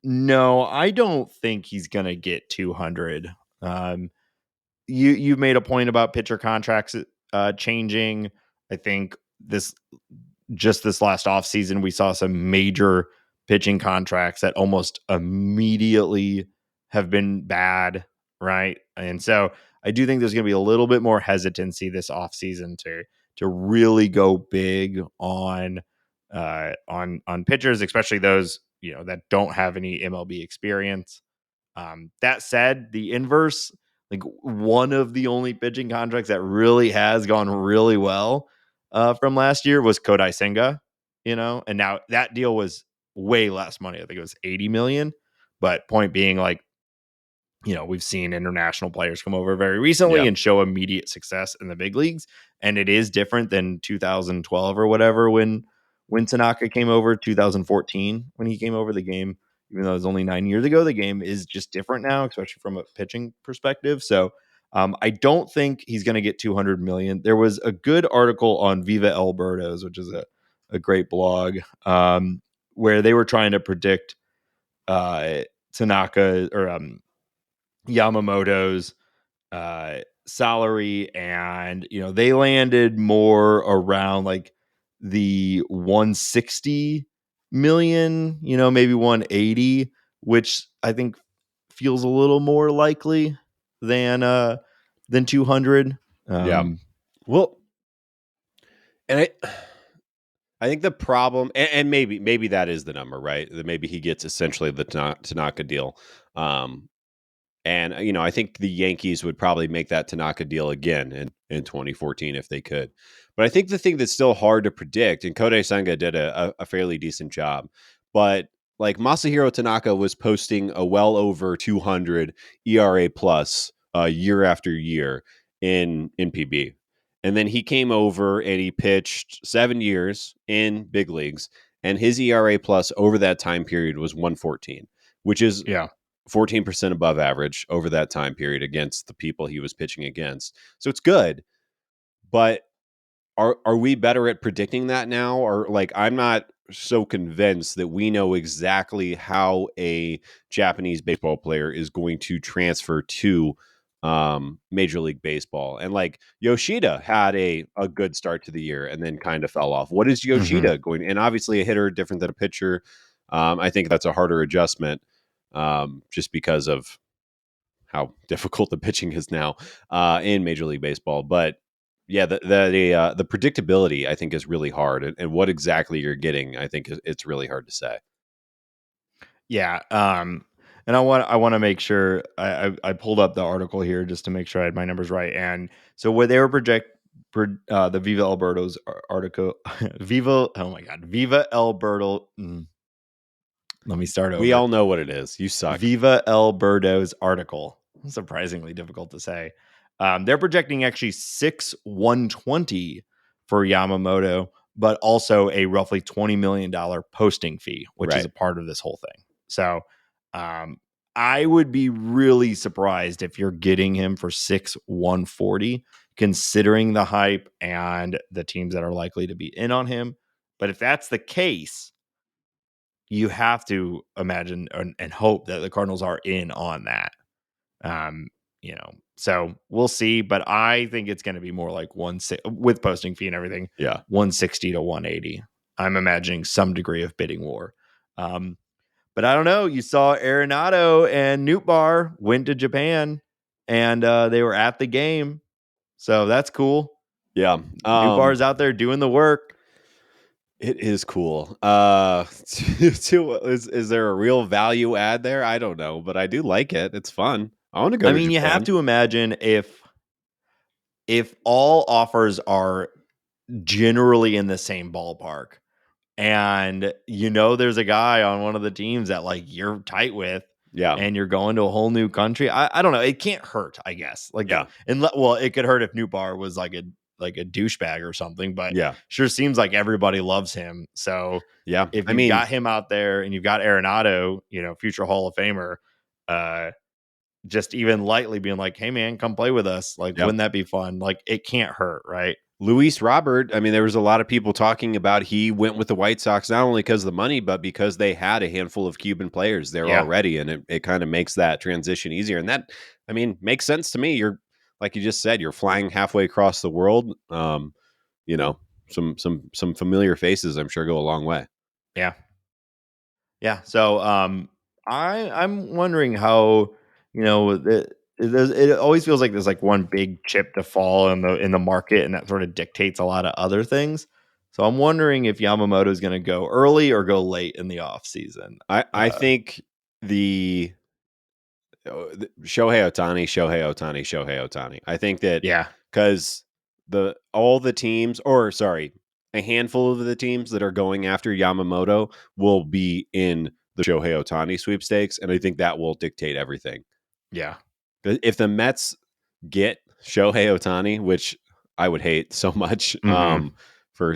no, I don't think he's gonna get 200. Um, you made a point about pitcher contracts changing. I think this last offseason, we saw some major pitching contracts that almost immediately have been bad, right? And so I do think there's going to be a little bit more hesitancy this offseason to really go big on pitchers, especially those that don't have any MLB experience. That said, the inverse, like one of the only pitching contracts that really has gone really well from last year was Kodai Senga, and now that deal was way less money. I think it was 80 million. But point being, like, we've seen international players come over very recently Yeah. and show immediate success in the big leagues. And it is different than 2012 or whatever when Tanaka came over, 2014 when he came over. The game, even though it was only 9 years ago, the game is just different now, especially from a pitching perspective. So I don't think he's going to get 200 million. There was a good article on Viva Alberto's, which is a great blog, where they were trying to predict uh, Tanaka or Yamamoto's salary, and they landed more around like the 160 million, maybe 180, which I think feels a little more likely than 200. Yeah. Well, and I think the problem, and maybe that is the number, right? That maybe he gets essentially the Tanaka deal. And I think the Yankees would probably make that Tanaka deal again in 2014 if they could. But I think the thing that's still hard to predict, and Kodai Senga did a fairly decent job, but like Masahiro Tanaka was posting a well over 200 ERA plus year after year in PB. And then he came over and he pitched 7 years in big leagues, and his ERA plus over that time period was 114, which is Yeah. 14% above average over that time period against the people he was pitching against. So it's good, but are we better at predicting that now? Or like I'm not so convinced that we know exactly how a Japanese baseball player is going to transfer to Major League Baseball. And like Yoshida had a good start to the year and then kind of fell off. What is Yoshida going? And obviously a hitter different than a pitcher. I think that's a harder adjustment just because of how difficult the pitching is now in Major League Baseball. But yeah, the predictability I think is really hard, and what exactly you're getting, I think it's really hard to say. Yeah. And I want to make sure I pulled up the article here just to make sure I had my numbers right. And so where they were the Viva Alberto's article, Viva, oh my God, Viva Alberto. Let me start We over. all know what it is. You suck. Viva Alberto's article. Surprisingly difficult to say. They're projecting actually 6,120 for Yamamoto, but also a roughly $20 million posting fee, which is Right. a part of this whole thing. So I would be really surprised if you're getting him for 6,140, considering the hype and the teams that are likely to be in on him. But if that's the case, you have to imagine and hope that the Cardinals are in on that. So we'll see, but I think it's going to be more like with posting fee and everything. Yeah. 160 to 180. I'm imagining some degree of bidding war. But I don't know. You saw Arenado and Nootbaar went to Japan, and they were at the game, so that's cool. Yeah. Nootbaar's out there doing the work. It is cool. Is there a real value add there? I don't know, but I do like it. It's fun. I want to go I to mean, you have Japan. to imagine if all offers are generally in the same ballpark, and there's a guy on one of the teams that like you're tight with, Yeah. and you're going to a whole new country. I don't know. It can't hurt, I guess. Like, Yeah. well, it could hurt if Nootbaar was like a douchebag or something, but Yeah. sure seems like everybody loves him. So Yeah. if I you've mean, got him out there and you've got Arenado, future Hall of Famer, just even lightly being like, hey man, come play with us. Like, yep. wouldn't that be fun? Like, it can't hurt, right? Luis Robert, I mean, there was a lot of people talking about he went with the White Sox not only because of the money, but because they had a handful of Cuban players there already, and it kind of makes that transition easier. And that, I mean, makes sense to me. You're, like you just said, you're flying halfway across the world. You know, some familiar faces, I'm sure, go a long way. Yeah. Yeah. So I'm wondering how, it always feels like there's like one big chip to fall in the market, and that sort of dictates a lot of other things. So I'm wondering if Yamamoto is going to go early or go late in the off season. I think the Shohei Ohtani. I think that Yeah. because a handful of the teams that are going after Yamamoto will be in the Shohei Ohtani sweepstakes, and I think that will dictate everything. Yeah. If the Mets get Shohei Ohtani, which I would hate so much for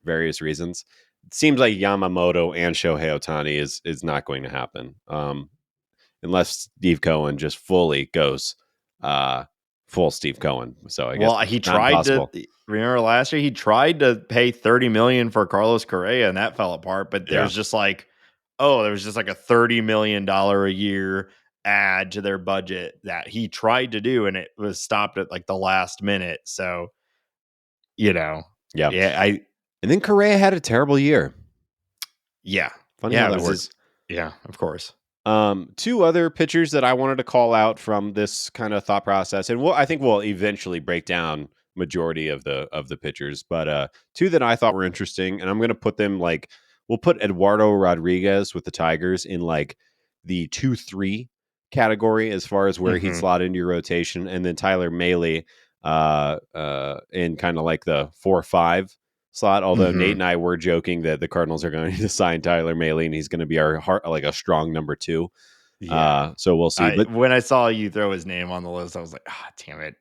various reasons, it seems like Yamamoto and Shohei Ohtani is not going to happen. Unless Steve Cohen just fully goes full Steve Cohen. So I guess He not tried to impossible. remember last year he tried to pay $30 million for Carlos Correa, and that fell apart. But there was just like a $30 million a year add to their budget that he tried to do, and it was stopped at like the last minute. So, Yeah. And then Correa had a terrible year. Yeah. Funny how that works. Of course. Two other pitchers that I wanted to call out from this kind of thought process, and I think we'll eventually break down majority of the pitchers, but two that I thought were interesting, and I'm going to put them we'll put Eduardo Rodriguez with the Tigers in like the 2-3 category as far as where he'd slot into your rotation, and then Tyler Mahle in kind of like the 4-5 slot. Although Nate and I were joking that the Cardinals are going to sign Tyler Mahle and he's going to be like a strong number 2. Yeah. So we'll see. But when I saw you throw his name on the list, I was like, damn it.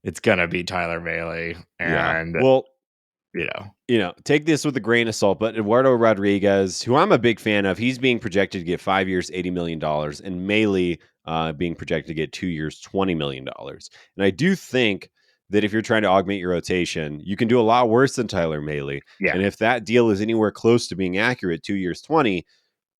It's going to be Tyler Mahle. And, well, take this with a grain of salt, but Eduardo Rodriguez, who I'm a big fan of, he's being projected to get 5 years, $80 million, and Mahle being projected to get 2 years, $20 million. And I do think that if you're trying to augment your rotation, you can do a lot worse than Tyler Mahle. Yeah. And if that deal is anywhere close to being accurate, 2 years, 20,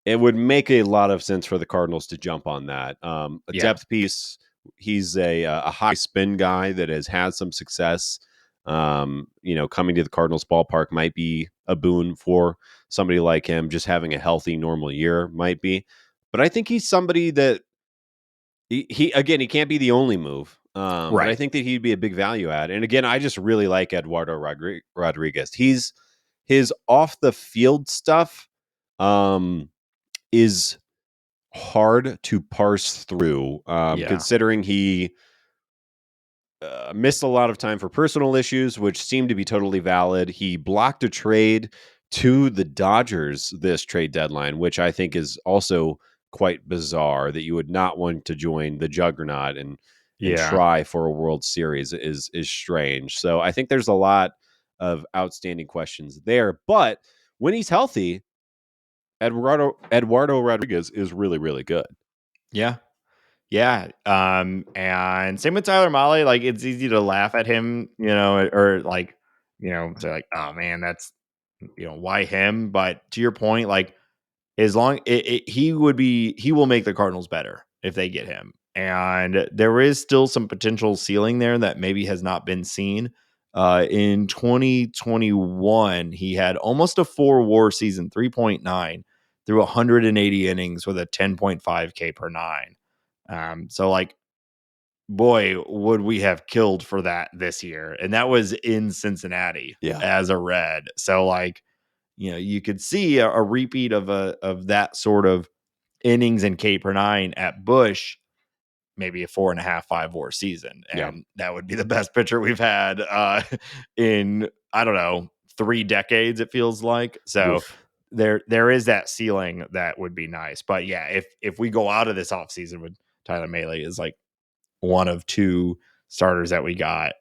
it would make a lot of sense for the Cardinals to jump on that. A Yeah. depth piece. He's a high spin guy that has had some success. Coming to the Cardinals ballpark might be a boon for somebody like him. Just having a healthy, normal year might be. But I think he's somebody that he again, he can't be the only move. But I Right. think that he'd be a big value add. And again, I just really like Eduardo Rodriguez. He's his off the field stuff is hard to parse through, Yeah. considering he missed a lot of time for personal issues, which seemed to be totally valid. He blocked a trade to the Dodgers this trade deadline, which I think is also quite bizarre that you would not want to join the juggernaut and Yeah. try for a World Series is strange. So I think there's a lot of outstanding questions there. But when he's healthy, Eduardo Rodriguez is really, really good. Yeah. Yeah. And same with Tyler Mahle. Like, it's easy to laugh at him, or like, say like, oh man, that's, why him? But to your point, like, as long he will make the Cardinals better if they get him. And there is still some potential ceiling there that maybe has not been seen. In 2021, he had almost a 4 WAR season, 3.9 through 180 innings with a 10.5 K per nine. So like, boy, would we have killed for that this year. And that was in Cincinnati Yeah. as a Red. So like, you could see a repeat of that sort of innings and K per nine at Busch, maybe a 4.5, 5 WAR season. Yeah. And that would be the best pitcher we've had in, I don't know, 3 decades, it feels like. So Oof. there is that ceiling that would be nice. But yeah, if we go out of this offseason with Tyler Mahle is like one of 2 starters that we got.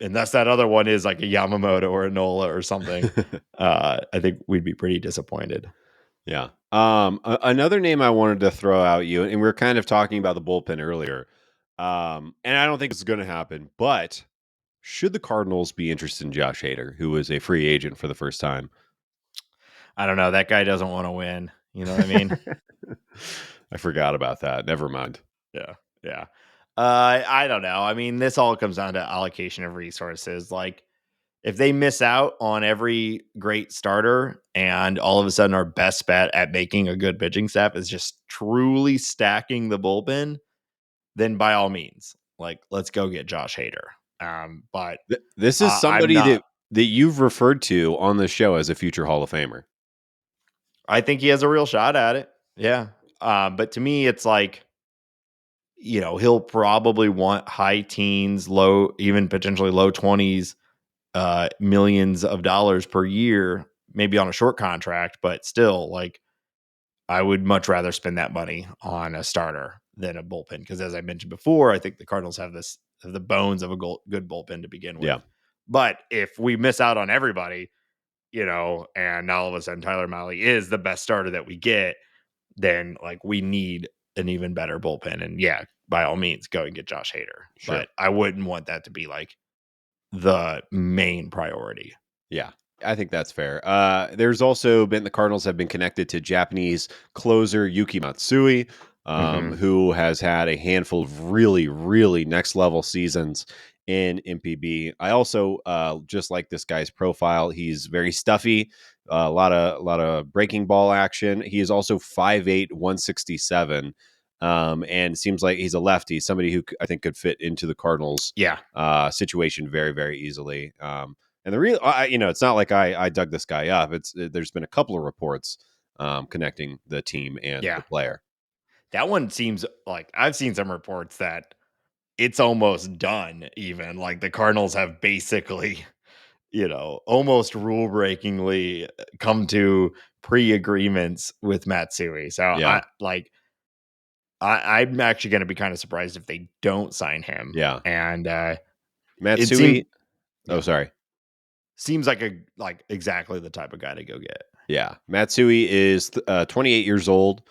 Unless that other one is like a Yamamoto or a Nola or something, I think we'd be pretty disappointed. Yeah. Another name I wanted to throw out you, and we were kind of talking about the bullpen earlier. And I don't think it's going to happen, but should the Cardinals be interested in Josh Hader, who was a free agent for the first time? I don't know. That guy doesn't want to win. You know what I mean? I forgot about that. Never mind. Yeah. Yeah. I don't know. I mean, this all comes down to allocation of resources. Like, if they miss out on every great starter and all of a sudden our best bet at making a good pitching staff is just truly stacking the bullpen, then by all means, like, let's go get Josh Hader. But This is I'm somebody not. that you've referred to on the show as a future Hall of Famer. I think he has a real shot at it. Yeah. But to me, it's like, he'll probably want high teens, low, even potentially low 20s, millions of dollars per year, maybe on a short contract, but still, like, I would much rather spend that money on a starter than a bullpen. Because as I mentioned before, I think the Cardinals have the bones of a good bullpen to begin with. Yeah. But if we miss out on everybody, and now all of a sudden Tyler Mahle is the best starter that we get, then like we need an even better bullpen. And yeah, by all means, go and get Josh Hader. Sure. But I wouldn't want that to be like the main priority. Yeah, I think that's fair. There's also been the Cardinals have been connected to Japanese closer Yuki Matsui, Mm-hmm. who has had a handful of really, really next level seasons in MPB. I also just like this guy's profile. He's very stuffy, a lot of breaking ball action. He is also 5'8", 167. And seems like he's a lefty, somebody who I think could fit into the Cardinals Yeah. situation very, very easily. And the real, it's not like I dug this guy up. There's been a couple of reports connecting the team and Yeah. the player. That one seems like I've seen some reports that it's almost done, even like the Cardinals have basically, almost rule breakingly come to pre agreements with Matsui. So Yeah, I'm actually going to be kind of surprised if they don't sign him. yeah. And it seems, Matsui. Oh, yeah, sorry. seems like exactly the type of guy to go get. Yeah, Matsui is 28 years old.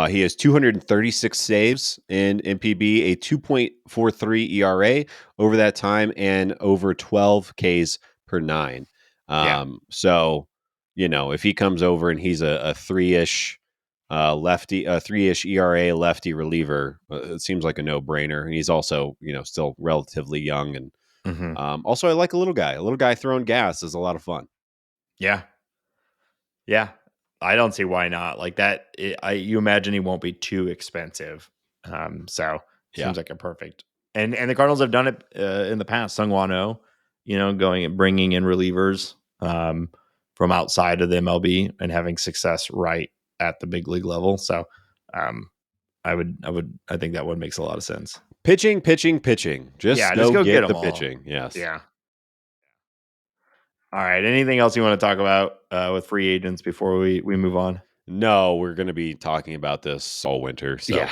He has 236 saves in MPB, a 2.43 ERA over that time, and over 12 Ks per nine. So, if he comes over and he's a three-ish lefty, a three-ish ERA lefty reliever, it seems like a no-brainer. And he's also, still relatively young. And also, I like a little guy. A little guy throwing gas is a lot of fun. Yeah. Yeah. I don't see why not. Like that, you imagine he won't be too expensive. So seems like a perfect. And the Cardinals have done it in the past. Sung Waino, going and bringing in relievers from outside of the MLB and having success right at the big league level. So I think that one makes a lot of sense. Pitching. Just Just go go get get them the all. pitching. Yes. Yeah. All right. Anything else you want to talk about with free agents before we move on? No, we're going to be talking about this all winter. So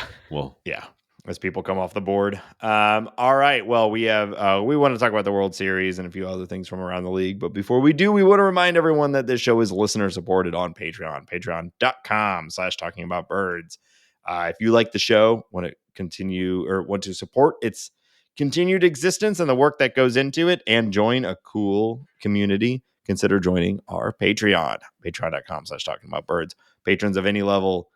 yeah, as people come off the board. All right. Well, we have we want to talk about the World Series and a few other things from around the league. But before we do, we want to remind everyone that this show is listener supported on Patreon, patreon.com/talking about birds. If you like the show, want to continue or want to support its continued existence and the work that goes into it and join a cool community, consider joining our Patreon, patreon.com/talking about birds. Patrons of any level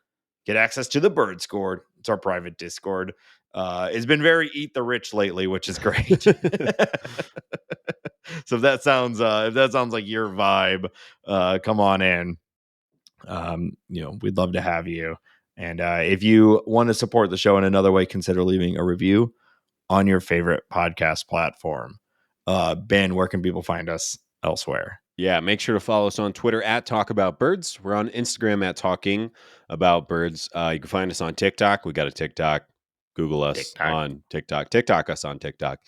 get access to the Bird Scored. It's our private Discord. It's been very eat the rich lately, which is great. So if that sounds like your vibe, come on in. We'd love to have you. And if you want to support the show in another way, consider leaving a review on your favorite podcast platform. Ben, where can people find us elsewhere? Yeah, make sure to follow us on Twitter at Talk About Birds. We're on Instagram at Talking About Birds. You can find us on TikTok. We got a TikTok. Google us on TikTok. TikTok us on TikTok.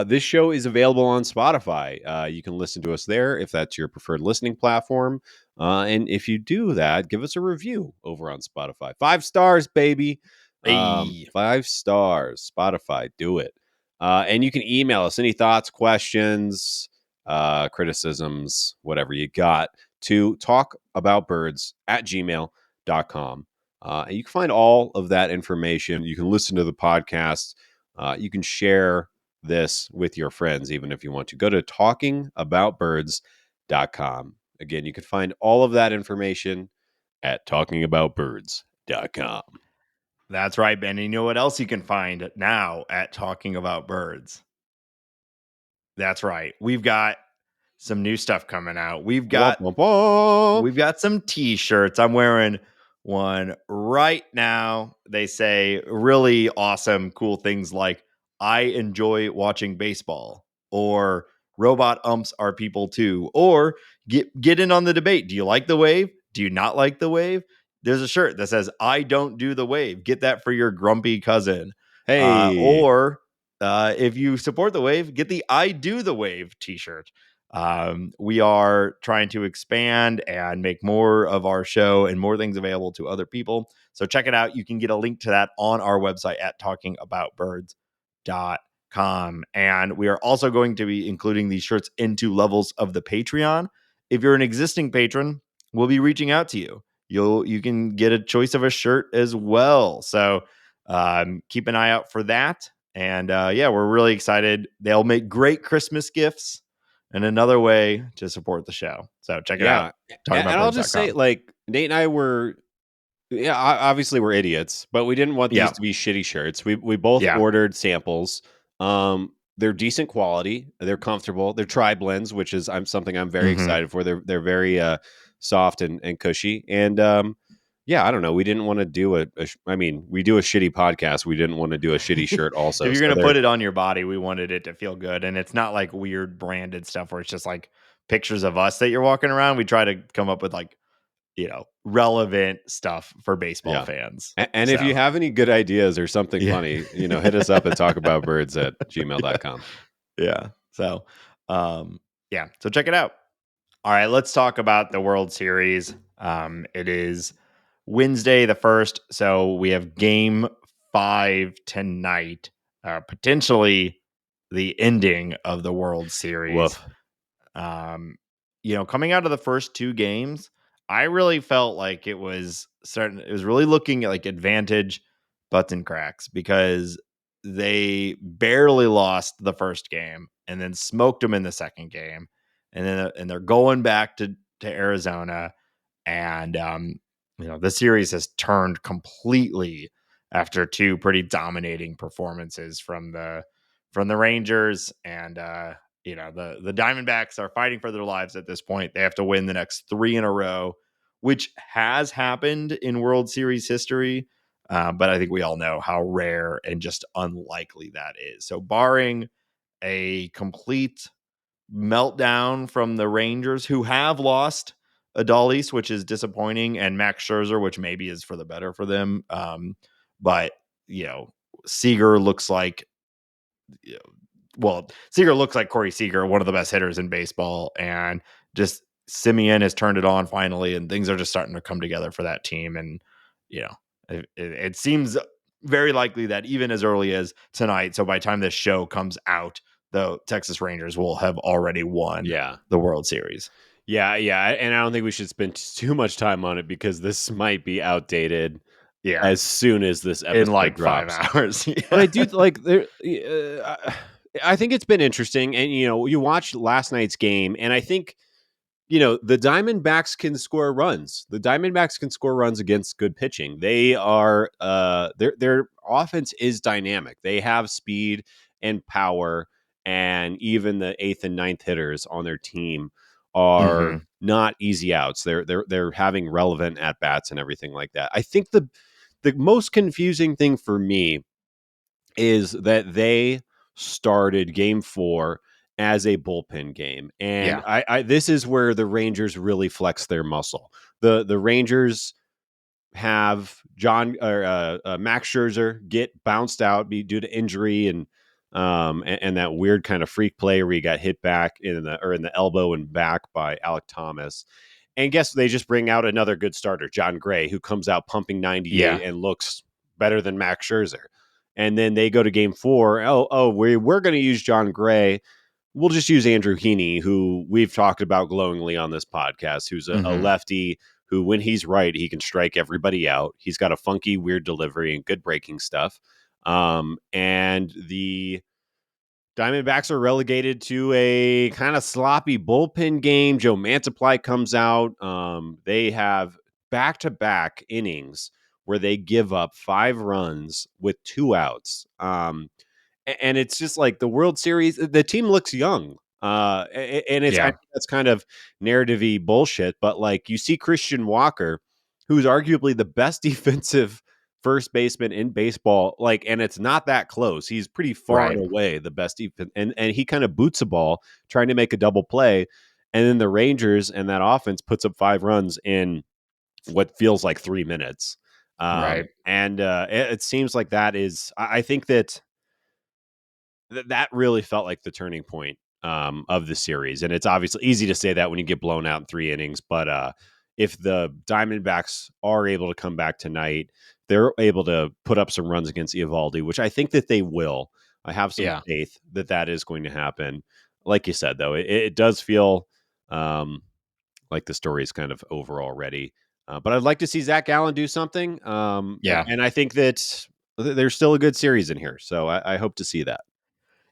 This show is available on Spotify. You can listen to us there if that's your preferred listening platform. And if you do that, give us a review over on Spotify. 5 stars, baby. 5 stars. Spotify, do it. And you can email us any thoughts, questions, criticisms, whatever you got, to talkaboutbirds@gmail.com. And you can find all of that information. You can listen to the podcast. You can share this with your friends, even if you want to. Go to talkingaboutbirds.com. Again, you can find all of that information at talkingaboutbirds.com. That's right, Ben. And you know what else you can find now at Talking About Birds? That's right. We've got some new stuff coming out. We've got some t-shirts. I'm wearing one right now. They say really awesome, cool things like I enjoy watching baseball, or robot umps are people too, or get in on the debate. Do you like the wave? Do you not like the wave? There's a shirt that says I don't do the wave. Get that for your grumpy cousin. Or if you support the wave, get the I do the wave t-shirt. We are trying to expand and make more of our show and more things available to other people. So check it out. You can get a link to that on our website at talkingaboutbirds.com. And we are also going to be including these shirts into levels of the Patreon. If you're an existing patron, we'll be reaching out to you. You can get a choice of a shirt as well. So keep an eye out for that. And we're really excited. They'll make great Christmas gifts and another way to support the show. So check it out. And I'll just say, like, Nate and I were, obviously we're idiots, but we didn't want these to be shitty shirts. We both ordered samples. They're decent quality. They're comfortable. They're tri-blends, which is something I'm very excited for. They're very soft and cushy. And I don't know. We didn't want to do we do a shitty podcast. We didn't want to do a shitty shirt also. If you're going to put it on your body, we wanted it to feel good. And it's not like weird branded stuff where it's just like pictures of us that you're walking around. We try to come up with like, relevant stuff for baseball fans. And if you have any good ideas or something funny, hit us up at talkaboutbirds@gmail.com. Yeah. So, so check it out. All right, let's talk about the World Series. It is Wednesday the 1st, so we have Game 5 tonight, potentially the ending of the World Series. Woof. Coming out of the first two games, I really felt like it was really looking at like advantage butts and cracks because they barely lost the first game and then smoked them in the second game. And they're going back to Arizona, and the series has turned completely after two pretty dominating performances from the Rangers. And the Diamondbacks are fighting for their lives at this point. They have to win the next three in a row, which has happened in World Series history. But I think we all know how rare and just unlikely that is. So barring a complete meltdown from the Rangers, who have lost Adolis, which is disappointing, and Max Scherzer, which maybe is for the better for them. But Seager looks like, Seager looks like Corey Seager, one of the best hitters in baseball, and just Simeon has turned it on finally, and things are just starting to come together for that team. And it seems very likely that even as early as tonight, so by the time this show comes out, the Texas Rangers will have already won the World Series. Yeah, and I don't think we should spend too much time on it because this might be outdated as soon as this episode in like drops. 5 hours. But I do like there. I think it's been interesting, and you watched last night's game, and I think the Diamondbacks can score runs. The Diamondbacks can score runs against good pitching. They are their offense is dynamic. They have speed and power, and even the eighth and ninth hitters on their team are not easy outs. They're having relevant at bats and everything like that. I think the most confusing thing for me is that they started game 4 as a bullpen game. And I this is where the Rangers really flex their muscle. The Rangers have Max Scherzer get bounced out due to injury and that weird kind of freak play where he got hit back in the elbow and back by Alec Thomas. And guess they just bring out another good starter, John Gray, who comes out pumping 98 and looks better than Max Scherzer. And then they go to game 4. We're going to use John Gray. We'll just use Andrew Heaney, who we've talked about glowingly on this podcast, who's a lefty who, when he's right, he can strike everybody out. He's got a funky, weird delivery and good breaking stuff. And the Diamondbacks are relegated to a kind of sloppy bullpen game. Joe Mantiply comes out. They have back-to-back innings where they give up 5 runs with 2 outs. And it's just like the World Series, the team looks young. And I think that's kind of narrative-y bullshit, but like you see Christian Walker, who's arguably the best defensive first baseman in baseball, and it's not that close. He's pretty far and away the best defense, and he kind of boots a ball trying to make a double play, and then the Rangers and that offense puts up 5 runs in what feels like 3 minutes. And it seems like that is, I think that really felt like the turning point of the series. And it's obviously easy to say that when you get blown out in 3 innings, but if the Diamondbacks are able to come back tonight, they're able to put up some runs against Eovaldi, which I think that they will. I have some faith that is going to happen. Like you said, though, it does feel like the story is kind of over already. But I'd like to see Zach Gallen do something. And I think that there's still a good series in here. So I hope to see that.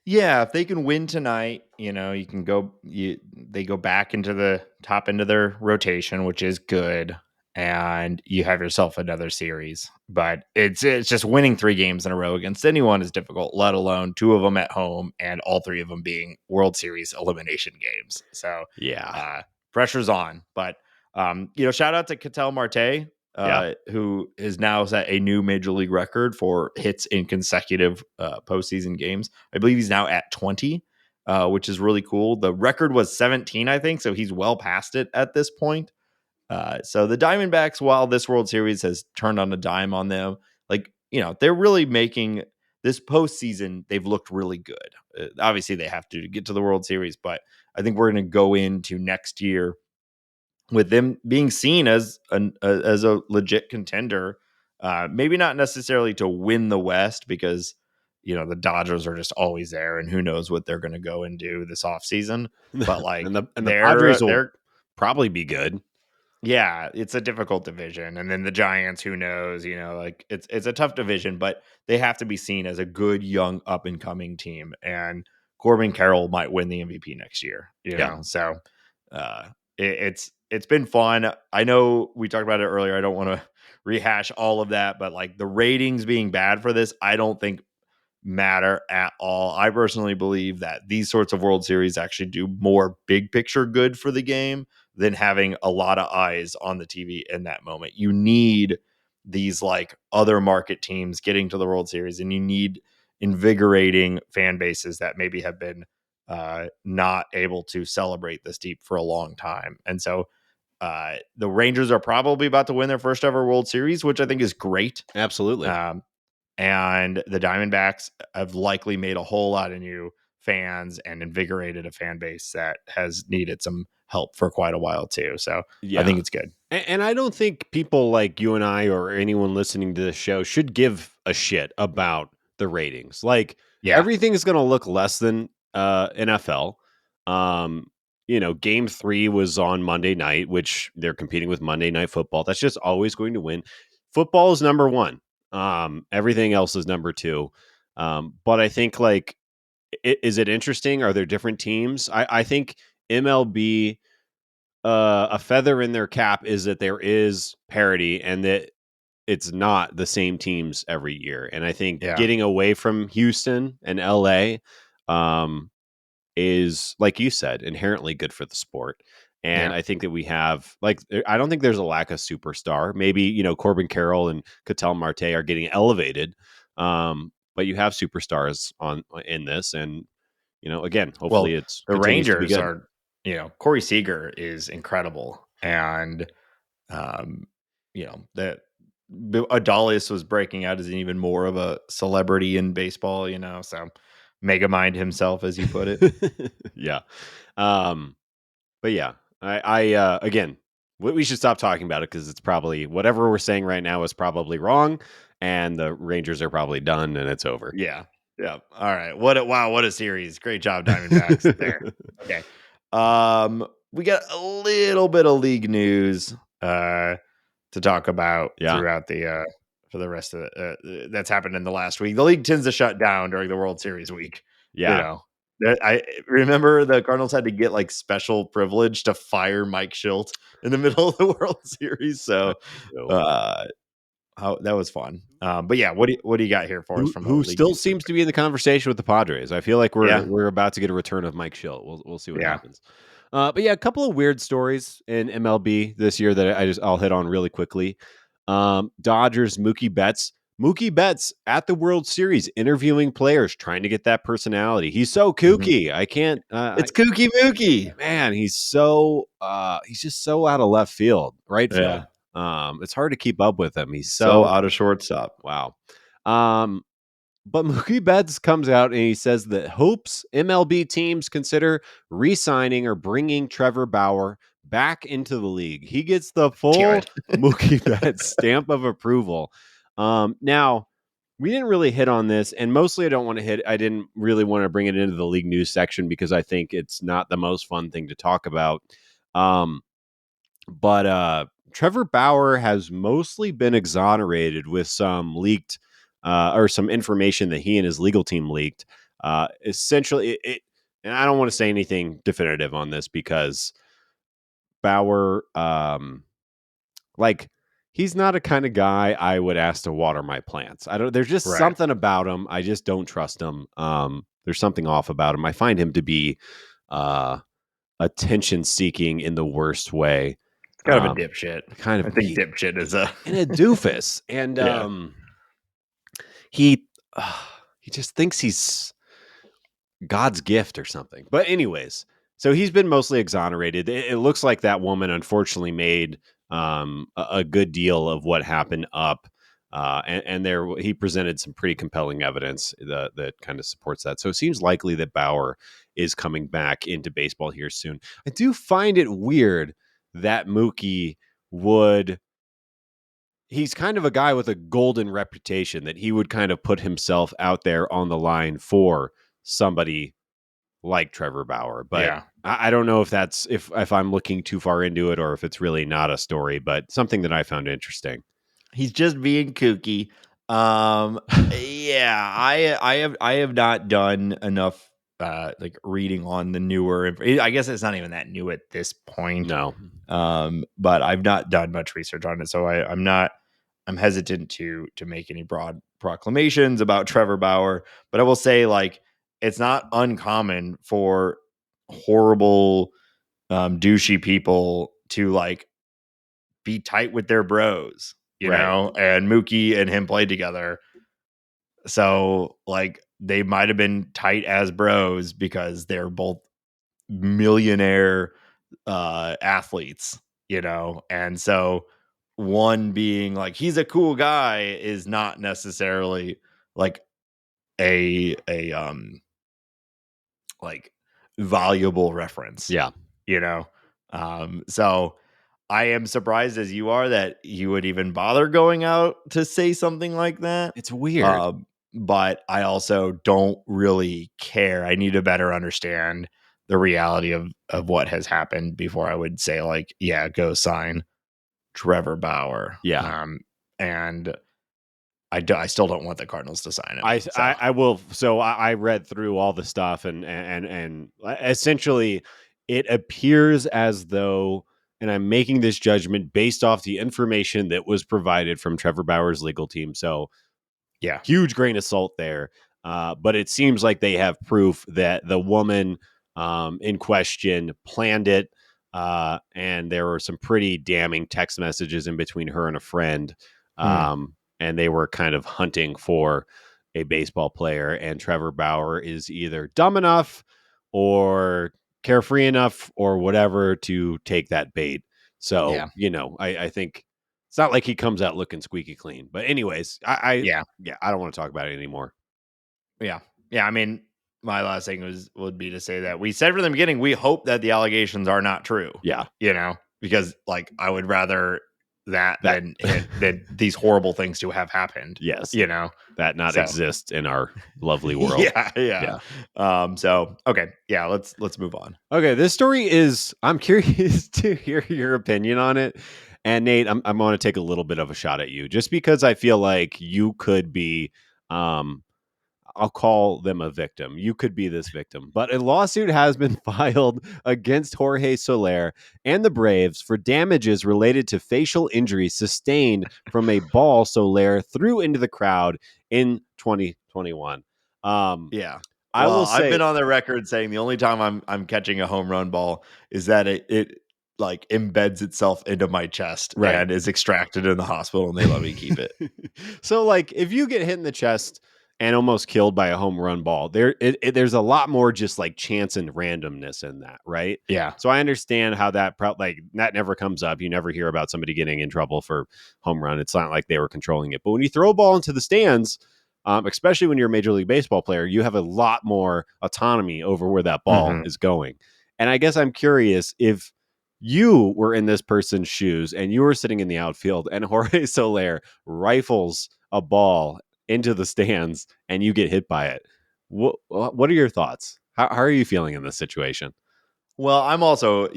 Yeah, if they can win tonight, you can go. They go back into the top end of their rotation, which is good, and you have yourself another series. But it's just winning 3 games in a row against anyone is difficult, let alone 2 of them at home, and all 3 of them being World Series elimination games. So pressure's on. But shout out to Ketel Marte. Who is now set a new major league record for hits in consecutive postseason games. I believe he's now at 20, which is really cool. The record was 17, I think, so he's well past it at this point. So the Diamondbacks, while this World Series has turned on a dime on them, they're really making this postseason, they've looked really good. Obviously, they have to get to the World Series, but I think we're going to go into next year with them being seen as a legit contender, maybe not necessarily to win the West because the Dodgers are just always there, and who knows what they're going to go and do this offseason. But and the Padres will probably be good. Yeah, it's a difficult division, and then the Giants, who knows, like, it's a tough division, but they have to be seen as a good, young, up-and-coming team, and Corbin Carroll might win the MVP next year, Yeah, so, it's been fun. I know we talked about it earlier, I don't wanna rehash all of that, but, like, the ratings being bad for this, I don't think matter at all. I personally believe that these sorts of World Series actually do more big picture good for the game than having a lot of eyes on the TV in that moment. You need these like other market teams getting to the World Series, and you need invigorating fan bases that maybe have been not able to celebrate this deep for a long time. And so the Rangers are probably about to win their first ever World Series, which I think is great. absolutely. Um, and the Diamondbacks have likely made a whole lot of new fans and invigorated a fan base that has needed some help for quite a while too. So I Yeah. think it's good. And I don't think people like you and I or anyone listening to this show should give a shit about the ratings. Like Yeah. everything is going to look less than NFL. Um, game 3 was on Monday night, which they're competing with Monday Night Football. That's just always going to win. Football is number 1. Everything else is number 2. But I think like, is it interesting? Are there different teams? I think MLB, a feather in their cap is that there is parity and that it's not the same teams every year. And I think Yeah. getting away from Houston and LA um, is, like you said, inherently good for the sport. And Yeah. I think that we have like I don't think there's a lack of superstar. Maybe Corbin Carroll and Ketel Marte are getting elevated, but you have superstars on in this, and again, hopefully Well, it's the continues to be Rangers good. are, Corey Seager is incredible. And, um, that Adolis was breaking out as even more of a celebrity in baseball, so Megamind himself, as you put it. Yeah. Um, but yeah, again, we should stop talking about it because it's probably whatever we're saying right now is probably wrong, and the Rangers are probably done and it's over. Yeah. Yeah. All right. What a series. Great job, Diamondbacks there. Okay. We got a little bit of league news to talk about Yeah. throughout the for the rest of that's happened in the last week. The league tends to shut down during the World Series week. You Yeah. know. I remember the Cardinals had to get like special privilege to fire Mike Schilt in the middle of the World Series. So So, uh that was fun. But yeah, what do you got here for us from a who league still news seems to be perspective? in the conversation with the Padres. I feel like we're Yeah, we're about to get a return of Mike Schill. We'll see what yeah. happens. But yeah, a couple of weird stories in MLB this year that I'll hit on really quickly. Dodgers Mookie Betts at the World Series interviewing players, trying to get that personality. He's so Mhm. kooky. I can't. It's Kooky Mookie. Man, he's just so out of left field, right Yeah, field. It's hard to keep up with him. He's so so out of shortstop. wow. Um, but Mookie Betts comes out and he says that hopes MLB teams consider re-signing or bringing Trevor Bauer back into the league. He gets the Damn full it. Mookie Betts stamp of approval. Now, we didn't really hit on this, and mostly I didn't really want to bring it into the league news section because I think it's not the most fun thing to talk about. Um, but Trevor Bauer has mostly been exonerated with some leaked or some information that he and his legal team leaked. Essentially, and I don't want to say anything definitive on this because Bauer, like, he's not a kind of guy I would ask to water my plants. I don't. There's just Right. something about him. I just don't trust him. There's something off about him. I find him to be uh, attention seeking in the worst way. It's kind of a dipshit. Kind I of think dipshit is a and a doofus, and yeah. he uh, he just thinks he's God's gift or something. But anyways, so he's been mostly exonerated. It looks like that woman unfortunately made a good deal of what happened up. And there he presented some pretty compelling evidence that kind of supports that. So it seems likely that Bauer is coming back into baseball here soon. I do find it weird that Mookie would he's kind of a guy with a golden reputation that he would kind of put himself out there on the line for somebody like Trevor Bauer, but Yeah. I don't know if that's if I'm looking too far into it or if it's really not a story, but something that I found interesting. He's just being kooky. Um, yeah, I have not done enough like reading on the newer. I guess it's not even that new at this point. No. But I've not done much research on it, so I'm not. I'm hesitant to make any broad proclamations about Trevor Bauer. But I will say, like, it's not uncommon for horrible, douchey people to like be tight with their bros, Right. and Mookie and him played together. So like they might have been tight as bros because they're both millionaire athletes, and so one being like he's a cool guy is not necessarily like a like valuable reference, Yeah. you know. So I am surprised as you are that you would even bother going out to say something like that. It's weird. But I also don't really care. I need to better understand the reality of what has happened before I would say like, yeah, go sign Trevor Bauer. Yeah. And I still don't want the Cardinals to sign him. So I will. So I read through all the stuff and essentially it appears as though, and I'm making this judgment based off the information that was provided from Trevor Bauer's legal team. So yeah, huge grain of salt there. But it seems like they have proof that the woman in question planned it. And there were some pretty damning text messages in between her and a friend. And they were kind of hunting for a baseball player. And Trevor Bauer is either dumb enough or carefree enough or whatever to take that bait. So, yeah, I think it's not like he comes out looking squeaky clean. But anyways, yeah. I don't want to talk about it anymore. Yeah. Yeah. I mean, my last thing would be to say that we said from the beginning, we hope that the allegations are not true, Yeah. because like I would rather that That than these horrible things to have happened, yes, you know? that not So exist in our lovely world. yeah, yeah. Yeah. So okay. Yeah, let's move on. Okay, this story is I'm curious to hear your opinion on it. And Nate, I'm going to take a little bit of a shot at you just because I feel like you could be um I'll call them a victim. You could be this victim. But a lawsuit has been filed against Jorge Soler and the Braves for damages related to facial injuries sustained from a ball Soler threw into the crowd in 2021. Yeah. I Well, will I've say, been on the record saying the only time I'm catching a home run ball is that it like embeds itself into my chest right. and is extracted in the hospital and they let me keep it. So, like, if you get hit in the chest and almost killed by a home run ball, there's a lot more just like chance and randomness in that, right? Yeah. So I understand how like that never comes up. You never hear about somebody getting in trouble for home run. It's not like they were controlling it. But when you throw a ball into the stands, especially when you're a Major League Baseball player, you have a lot more autonomy over where that ball Mhm. is going. And I guess I'm curious if you were in this person's shoes and you were sitting in the outfield and Jorge Soler rifles a ball into the stands and you get hit by it. What are your thoughts? How are you feeling in this situation? Well, I'm also,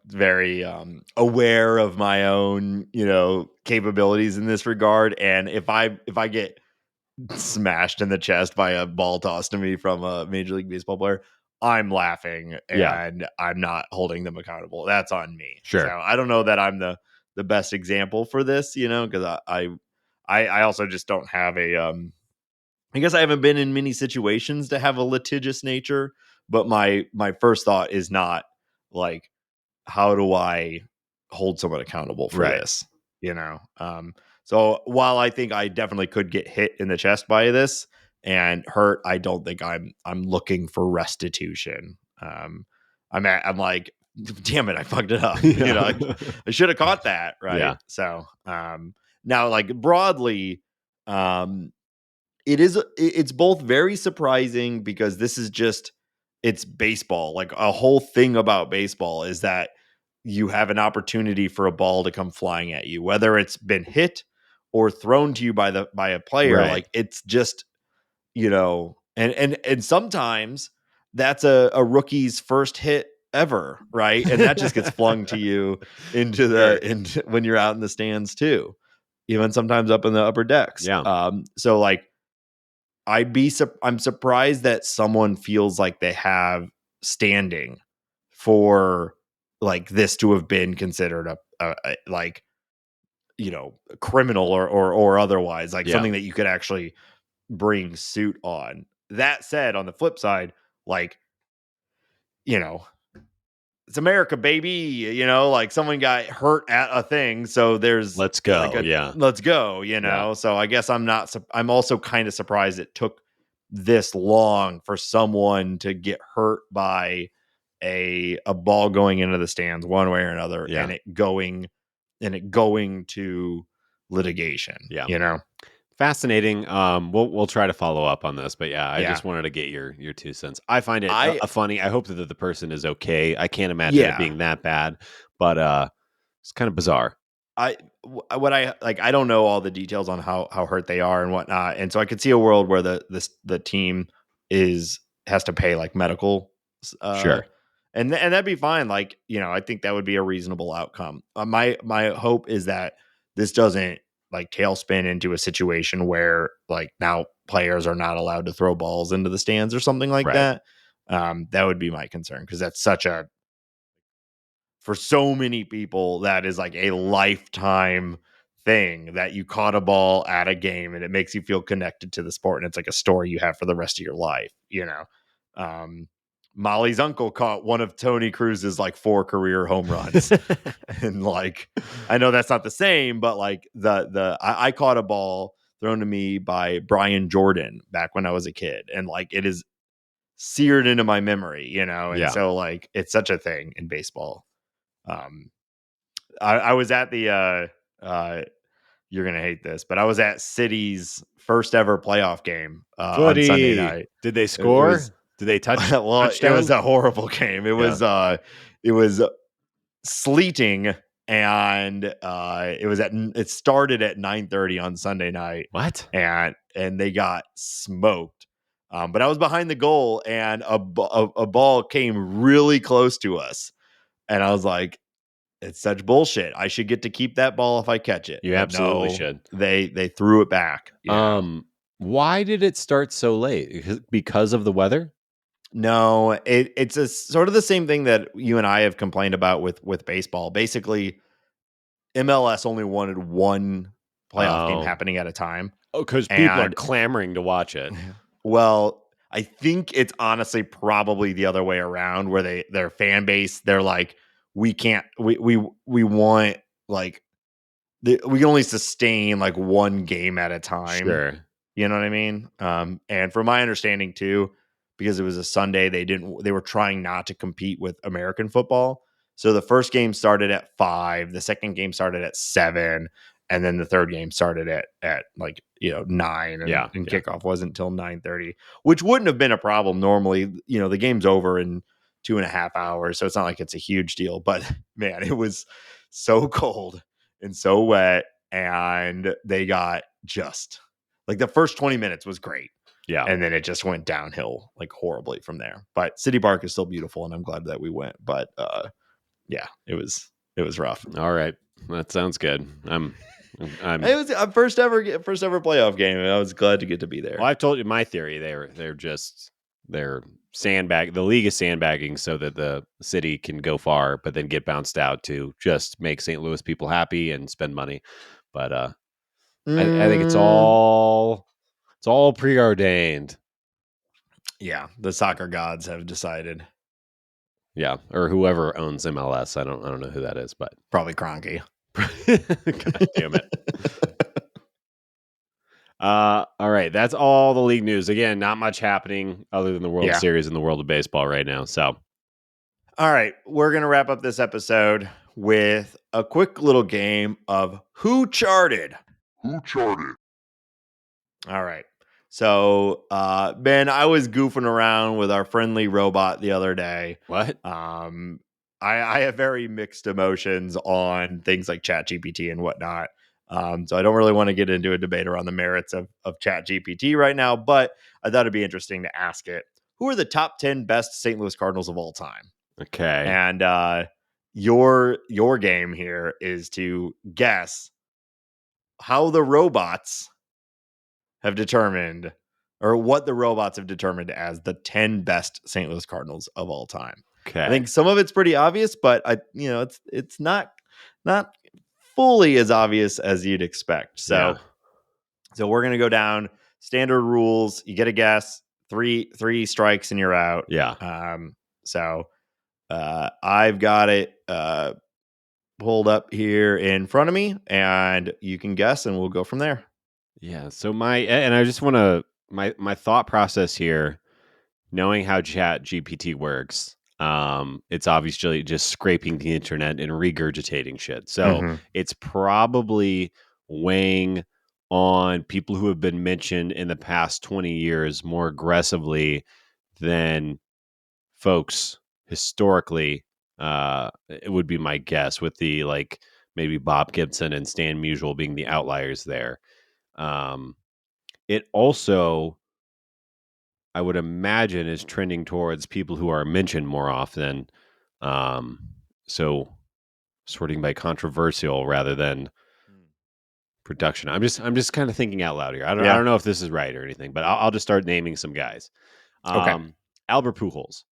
very aware of my own, capabilities in this regard. And if I get smashed in the chest by a ball tossed to me from a Major League Baseball player, I'm laughing Yeah, and I'm not holding them accountable. That's on me. So sure. I don't know that I'm the best example for this, because I also just don't have I guess I haven't been in many situations to have a litigious nature, but my first thought is not like how do I hold someone accountable for Right. this? So while I think I definitely could get hit in the chest by this and hurt, I don't think I'm looking for restitution. I'm like, damn it, I fucked it up. Yeah. I should have caught that, right? Yeah. So now like broadly, um it's both very surprising because this is just it's baseball. Like a whole thing about baseball is that you have an opportunity for a ball to come flying at you, whether it's been hit or thrown to you by a player. Right. Like it's just, and sometimes that's a rookie's first hit ever, right? And that just gets flung to you into when you're out in the stands too, even sometimes up in the upper decks. Yeah. So like I'm surprised that someone feels like they have standing for like this to have been considered a like, you know, criminal or otherwise, like something that you could actually bring suit on. That said, on the flip side, like, you know, it's America, baby. You know, like someone got hurt at a thing, so there's Let's go. like Yeah. let's go. You know, so I guess I'm also kind of surprised it took this long for someone to get hurt by a ball going into the stands one way or another, and it going to litigation. Yeah. You know. Fascinating. We'll try to follow up on this, but I just wanted to get your 2 cents. I find it funny. I hope that the person is okay. I can't imagine it being that bad, but it's kind of bizarre. I don't know all the details on how hurt they are and whatnot, and so I could see a world where the team has to pay like medical, Sure. and that'd be fine. Like, you know, I think that would be a reasonable outcome. My hope is that this doesn't like tailspin into a situation where like now players are not allowed to throw balls into the stands or something like that. That would be my concern, because that's for so many people, that is like a lifetime thing, that you caught a ball at a game and it makes you feel connected to the sport. And it's like a story you have for the rest of your life, you know? Molly's uncle caught one of Tony Cruz's like 4 career home runs. And like, I know that's not the same, but like I caught a ball thrown to me by Brian Jordan back when I was a kid. And like, it is seared into my memory, you know? And so like, it's such a thing in baseball. I was at the you're gonna hate this, but I was at City's first ever playoff game on Sunday night. Did they score? Did they touch? Well, touchdown? It was a horrible game. It was sleeting, and it started at 9:30 on Sunday night. What? And they got smoked. But I was behind the goal, and a ball came really close to us, and I was like, it's such bullshit. I should get to keep that ball if I catch it. You But absolutely no, should. They threw it back. You know? Why did it start so late? Because of the weather? No, it's a sort of the same thing that you and I have complained about with baseball. Basically, MLS only wanted one playoff game happening at a time. Oh, because people are clamoring to watch it. Well, I think it's honestly probably the other way around, where their fan base, they're like, we want like we can only sustain like one game at a time. Sure. You know what I mean? And from my understanding too, because it was a Sunday, they were trying not to compete with American football. So the first game started at 5, the second game started at 7, and then the third game started at like, you know, 9, and kickoff wasn't until 9:30, which wouldn't have been a problem normally. You know, the game's over in 2.5 hours, so it's not like it's a huge deal. But man, it was so cold and so wet, and they got just like the first 20 minutes was great. Yeah. And then it just went downhill like horribly from there. But City Park is still beautiful, and I'm glad that we went. But yeah, it was rough. All right. That sounds good. It was a first ever playoff game. I was glad to get to be there. Well, I've told you my theory. They're sandbag. The league is sandbagging so that the city can go far, but then get bounced out to just make St. Louis people happy and spend money. But I think it's all preordained. Yeah, the soccer gods have decided. Yeah, or whoever owns MLS. I don't know who that is, but probably Kroenke. God damn it. All right, that's all the league news. Again, not much happening other than the World Series in the world of baseball right now. So, all right, we're gonna wrap up this episode with a quick little game of Who Charted. Who Charted? All right. So, Ben, I was goofing around with our friendly robot the other day. What? I have very mixed emotions on things like ChatGPT and whatnot. So I don't really want to get into a debate around the merits of ChatGPT right now, but I thought it'd be interesting to ask it. who are the top 10 best St. Louis Cardinals of all time. Okay. And your game here is to guess how the robots have determined, or what the robots have determined as the 10 best St. Louis Cardinals of all time. Okay. I think some of it's pretty obvious, but it's not fully as obvious as you'd expect. So we're gonna go down standard rules. You get a guess, three strikes and you're out. Yeah. So I've got it pulled up here in front of me, and you can guess, and we'll go from there. Yeah. So I just want to, my thought process here, knowing how Chat GPT works, it's obviously just scraping the internet and regurgitating shit. So it's probably weighing on people who have been mentioned in the past 20 years more aggressively than folks historically. It would be my guess, with the maybe Bob Gibson and Stan Musial being the outliers there. It also, I would imagine, is trending towards people who are mentioned more often. So sorting by controversial rather than production. I'm just kind of thinking out loud here. I don't know if this is right or anything, but I'll just start naming some guys. Okay. Albert Pujols.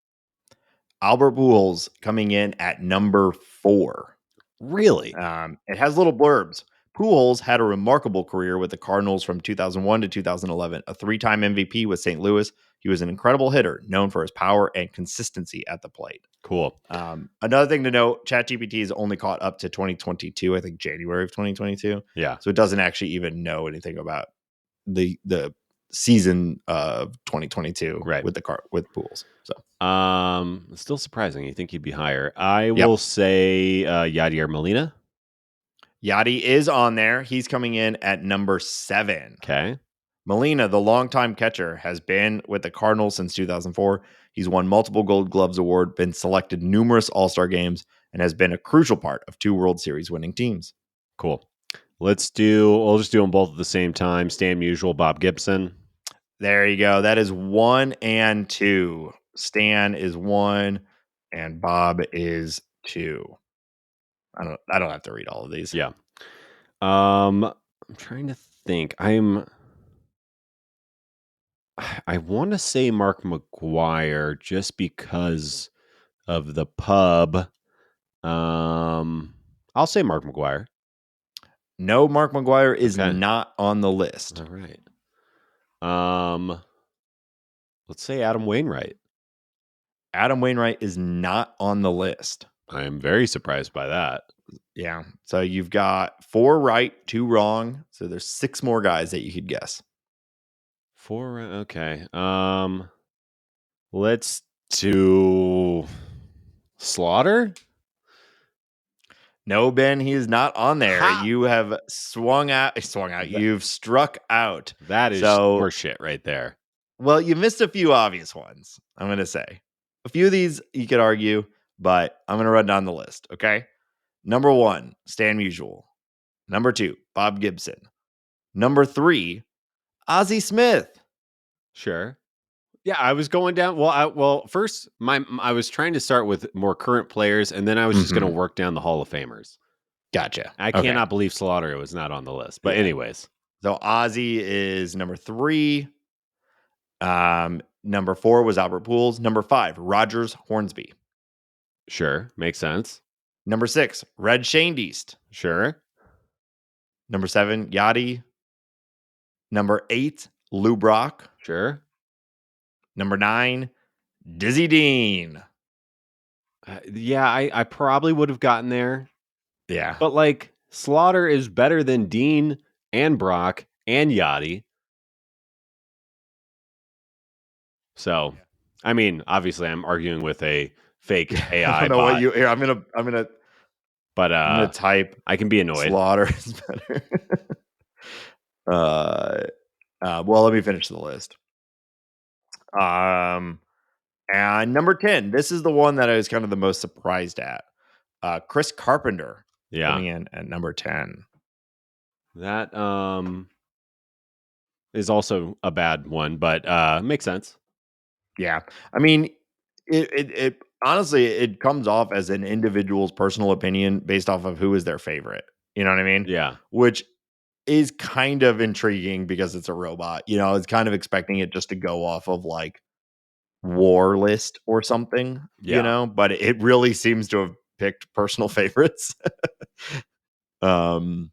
Albert Pujols coming in at number 4. Really? It has little blurbs. Pujols had a remarkable career with the Cardinals from 2001 to 2011, a 3-time MVP with St. Louis. He was an incredible hitter, known for his power and consistency at the plate. Cool. Another thing to note, ChatGPT is only caught up to 2022, I think January of 2022. Yeah. So it doesn't actually even know anything about the season of 2022 with Pujols. So still surprising. You think he'd be higher. I will say Yadier Molina. Yachty is on there. He's coming in at number 7. Okay. Molina, the longtime catcher, has been with the Cardinals since 2004. He's won multiple Gold Gloves award, been selected numerous All-Star games, and has been a crucial part of 2 World Series winning teams. Cool. We'll just do them both at the same time. Stan Musial, Bob Gibson. There you go. That is 1 and 2. Stan is 1 and Bob is 2. I don't have to read all of these. Yeah. I'm trying to think. I want to say Mark McGwire just because of the pub. I'll say Mark McGwire. No, Mark McGwire is not on the list. All right. Let's say Adam Wainwright. Adam Wainwright is not on the list. I am very surprised by that. Yeah. So you've got 4 right, 2 wrong. So there's 6 more guys that you could guess. 4. Okay. Let's do Slaughter. No, Ben, he is not on there. Ha! You have swung out. You've struck out. That is horseshit right there. Well, you missed a few obvious ones, I'm going to say. A few of these you could argue, but I'm going to run down the list, okay? Number 1, Stan Musial. Number 2, Bob Gibson. Number 3, Ozzie Smith. Sure. Yeah, I was going down. Well, first, I was trying to start with more current players, and then I was just going to work down the Hall of Famers. Gotcha. I cannot believe Slaughter was not on the list. But anyways. So Ozzie is number 3. Number 4 was Albert Pujols. Number 5, Rogers Hornsby. Sure. Makes sense. Number 6, Red Shanedeist. Sure. Number 7, Yachty. Number 8, Lou Brock. Sure. Number 9, Dizzy Dean. Yeah, I probably would have gotten there. Yeah. But Slaughter is better than Dean and Brock and Yachty. So, I mean, obviously I'm arguing with a fake AI. I don't know bot, what you here. I'm gonna type. I can be annoyed. Slaughter is better. Well, let me finish the list. And number 10, this is the one that I was kind of the most surprised at. Chris Carpenter coming in at number 10. That is also a bad one, but makes sense. Yeah. I mean, it honestly, it comes off as an individual's personal opinion based off of who is their favorite. You know what I mean? Yeah. Which is kind of intriguing because it's a robot. It's kind of expecting it just to go off of like war list or something, Yeah. but it really seems to have picked personal favorites. um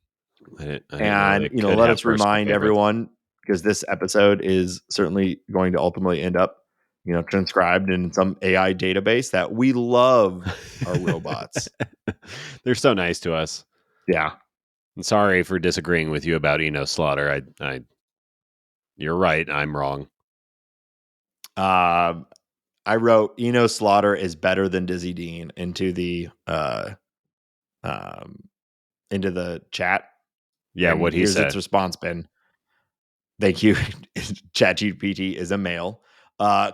I didn't know and they could let have us personal remind favorites. everyone, because this episode is certainly going to ultimately end up transcribed in some AI database, that we love our robots. They're so nice to us. Yeah. I'm sorry for disagreeing with you about Eno Slaughter. You're right. I'm wrong. I wrote Slaughter is better than Dizzy Dean into the um into the chat, Yeah, and what he here's its said. response been. Thank you. ChatGPT is a male.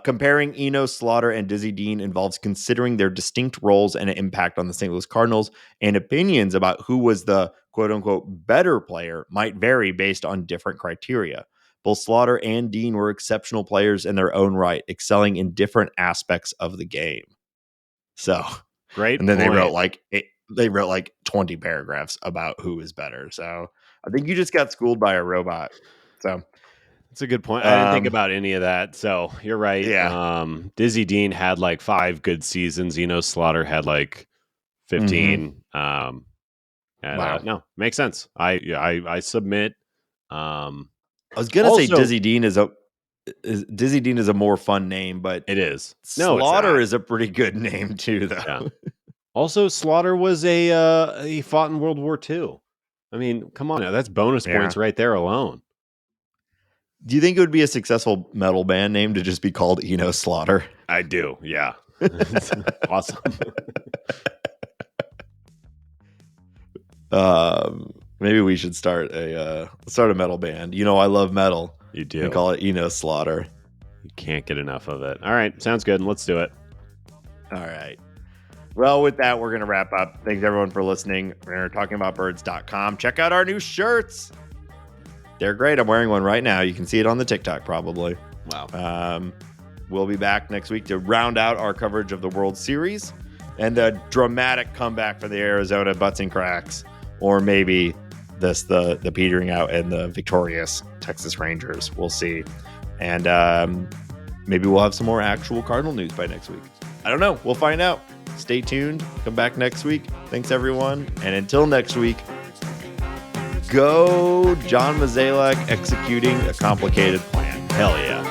Comparing Eno Slaughter and Dizzy Dean involves considering their distinct roles and impact on the St. Louis Cardinals, and opinions about who was the quote unquote better player might vary based on different criteria. Both Slaughter and Dean were exceptional players in their own right, excelling in different aspects of the game. So, Great and then they wrote point. like 20 paragraphs about who is better. So I think you just got schooled by a robot. So That's a good point. I didn't think about any of that. So you're right. yeah. Dizzy Dean had like 5 good seasons. Eno Slaughter had like 15. Wow. No, makes sense. I submit. I was gonna say Also, Dizzy Dean is a more fun name, but it is. No, it's Slaughter not. is a pretty good name too, Yeah. though. Also, Slaughter was he fought in World War II. I mean, come on now, that's bonus Yeah. points right there alone. Do you think it would be a successful metal band name to just be called Slaughter? I do. Yeah. Awesome. Maybe we should start a metal band. I love metal. You do. And call it Slaughter. You can't get enough of it. All right, sounds good. Let's do it. All right. Well, with that, we're going to wrap up. Thanks, everyone, for listening. We're talkingaboutbirds.com. Check out our new shirts. They're great. I'm wearing one right now. You can see it on the TikTok, probably. Wow. We'll be back next week to round out our coverage of the World Series and the dramatic comeback for the Arizona Butts and Cracks, or maybe the petering out and the victorious Texas Rangers. We'll see. And maybe we'll have some more actual Cardinal news by next week. I don't know. We'll find out. Stay tuned. Come back next week. Thanks, everyone. And until next week, go John Mozeliak executing a complicated plan. Hell yeah.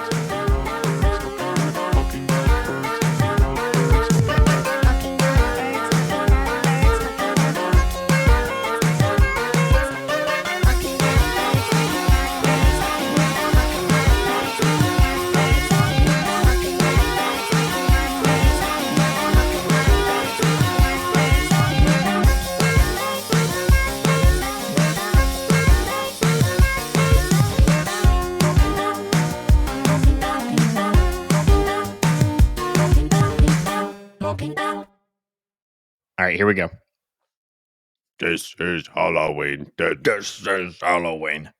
All right, here we go. This is Halloween. This is Halloween.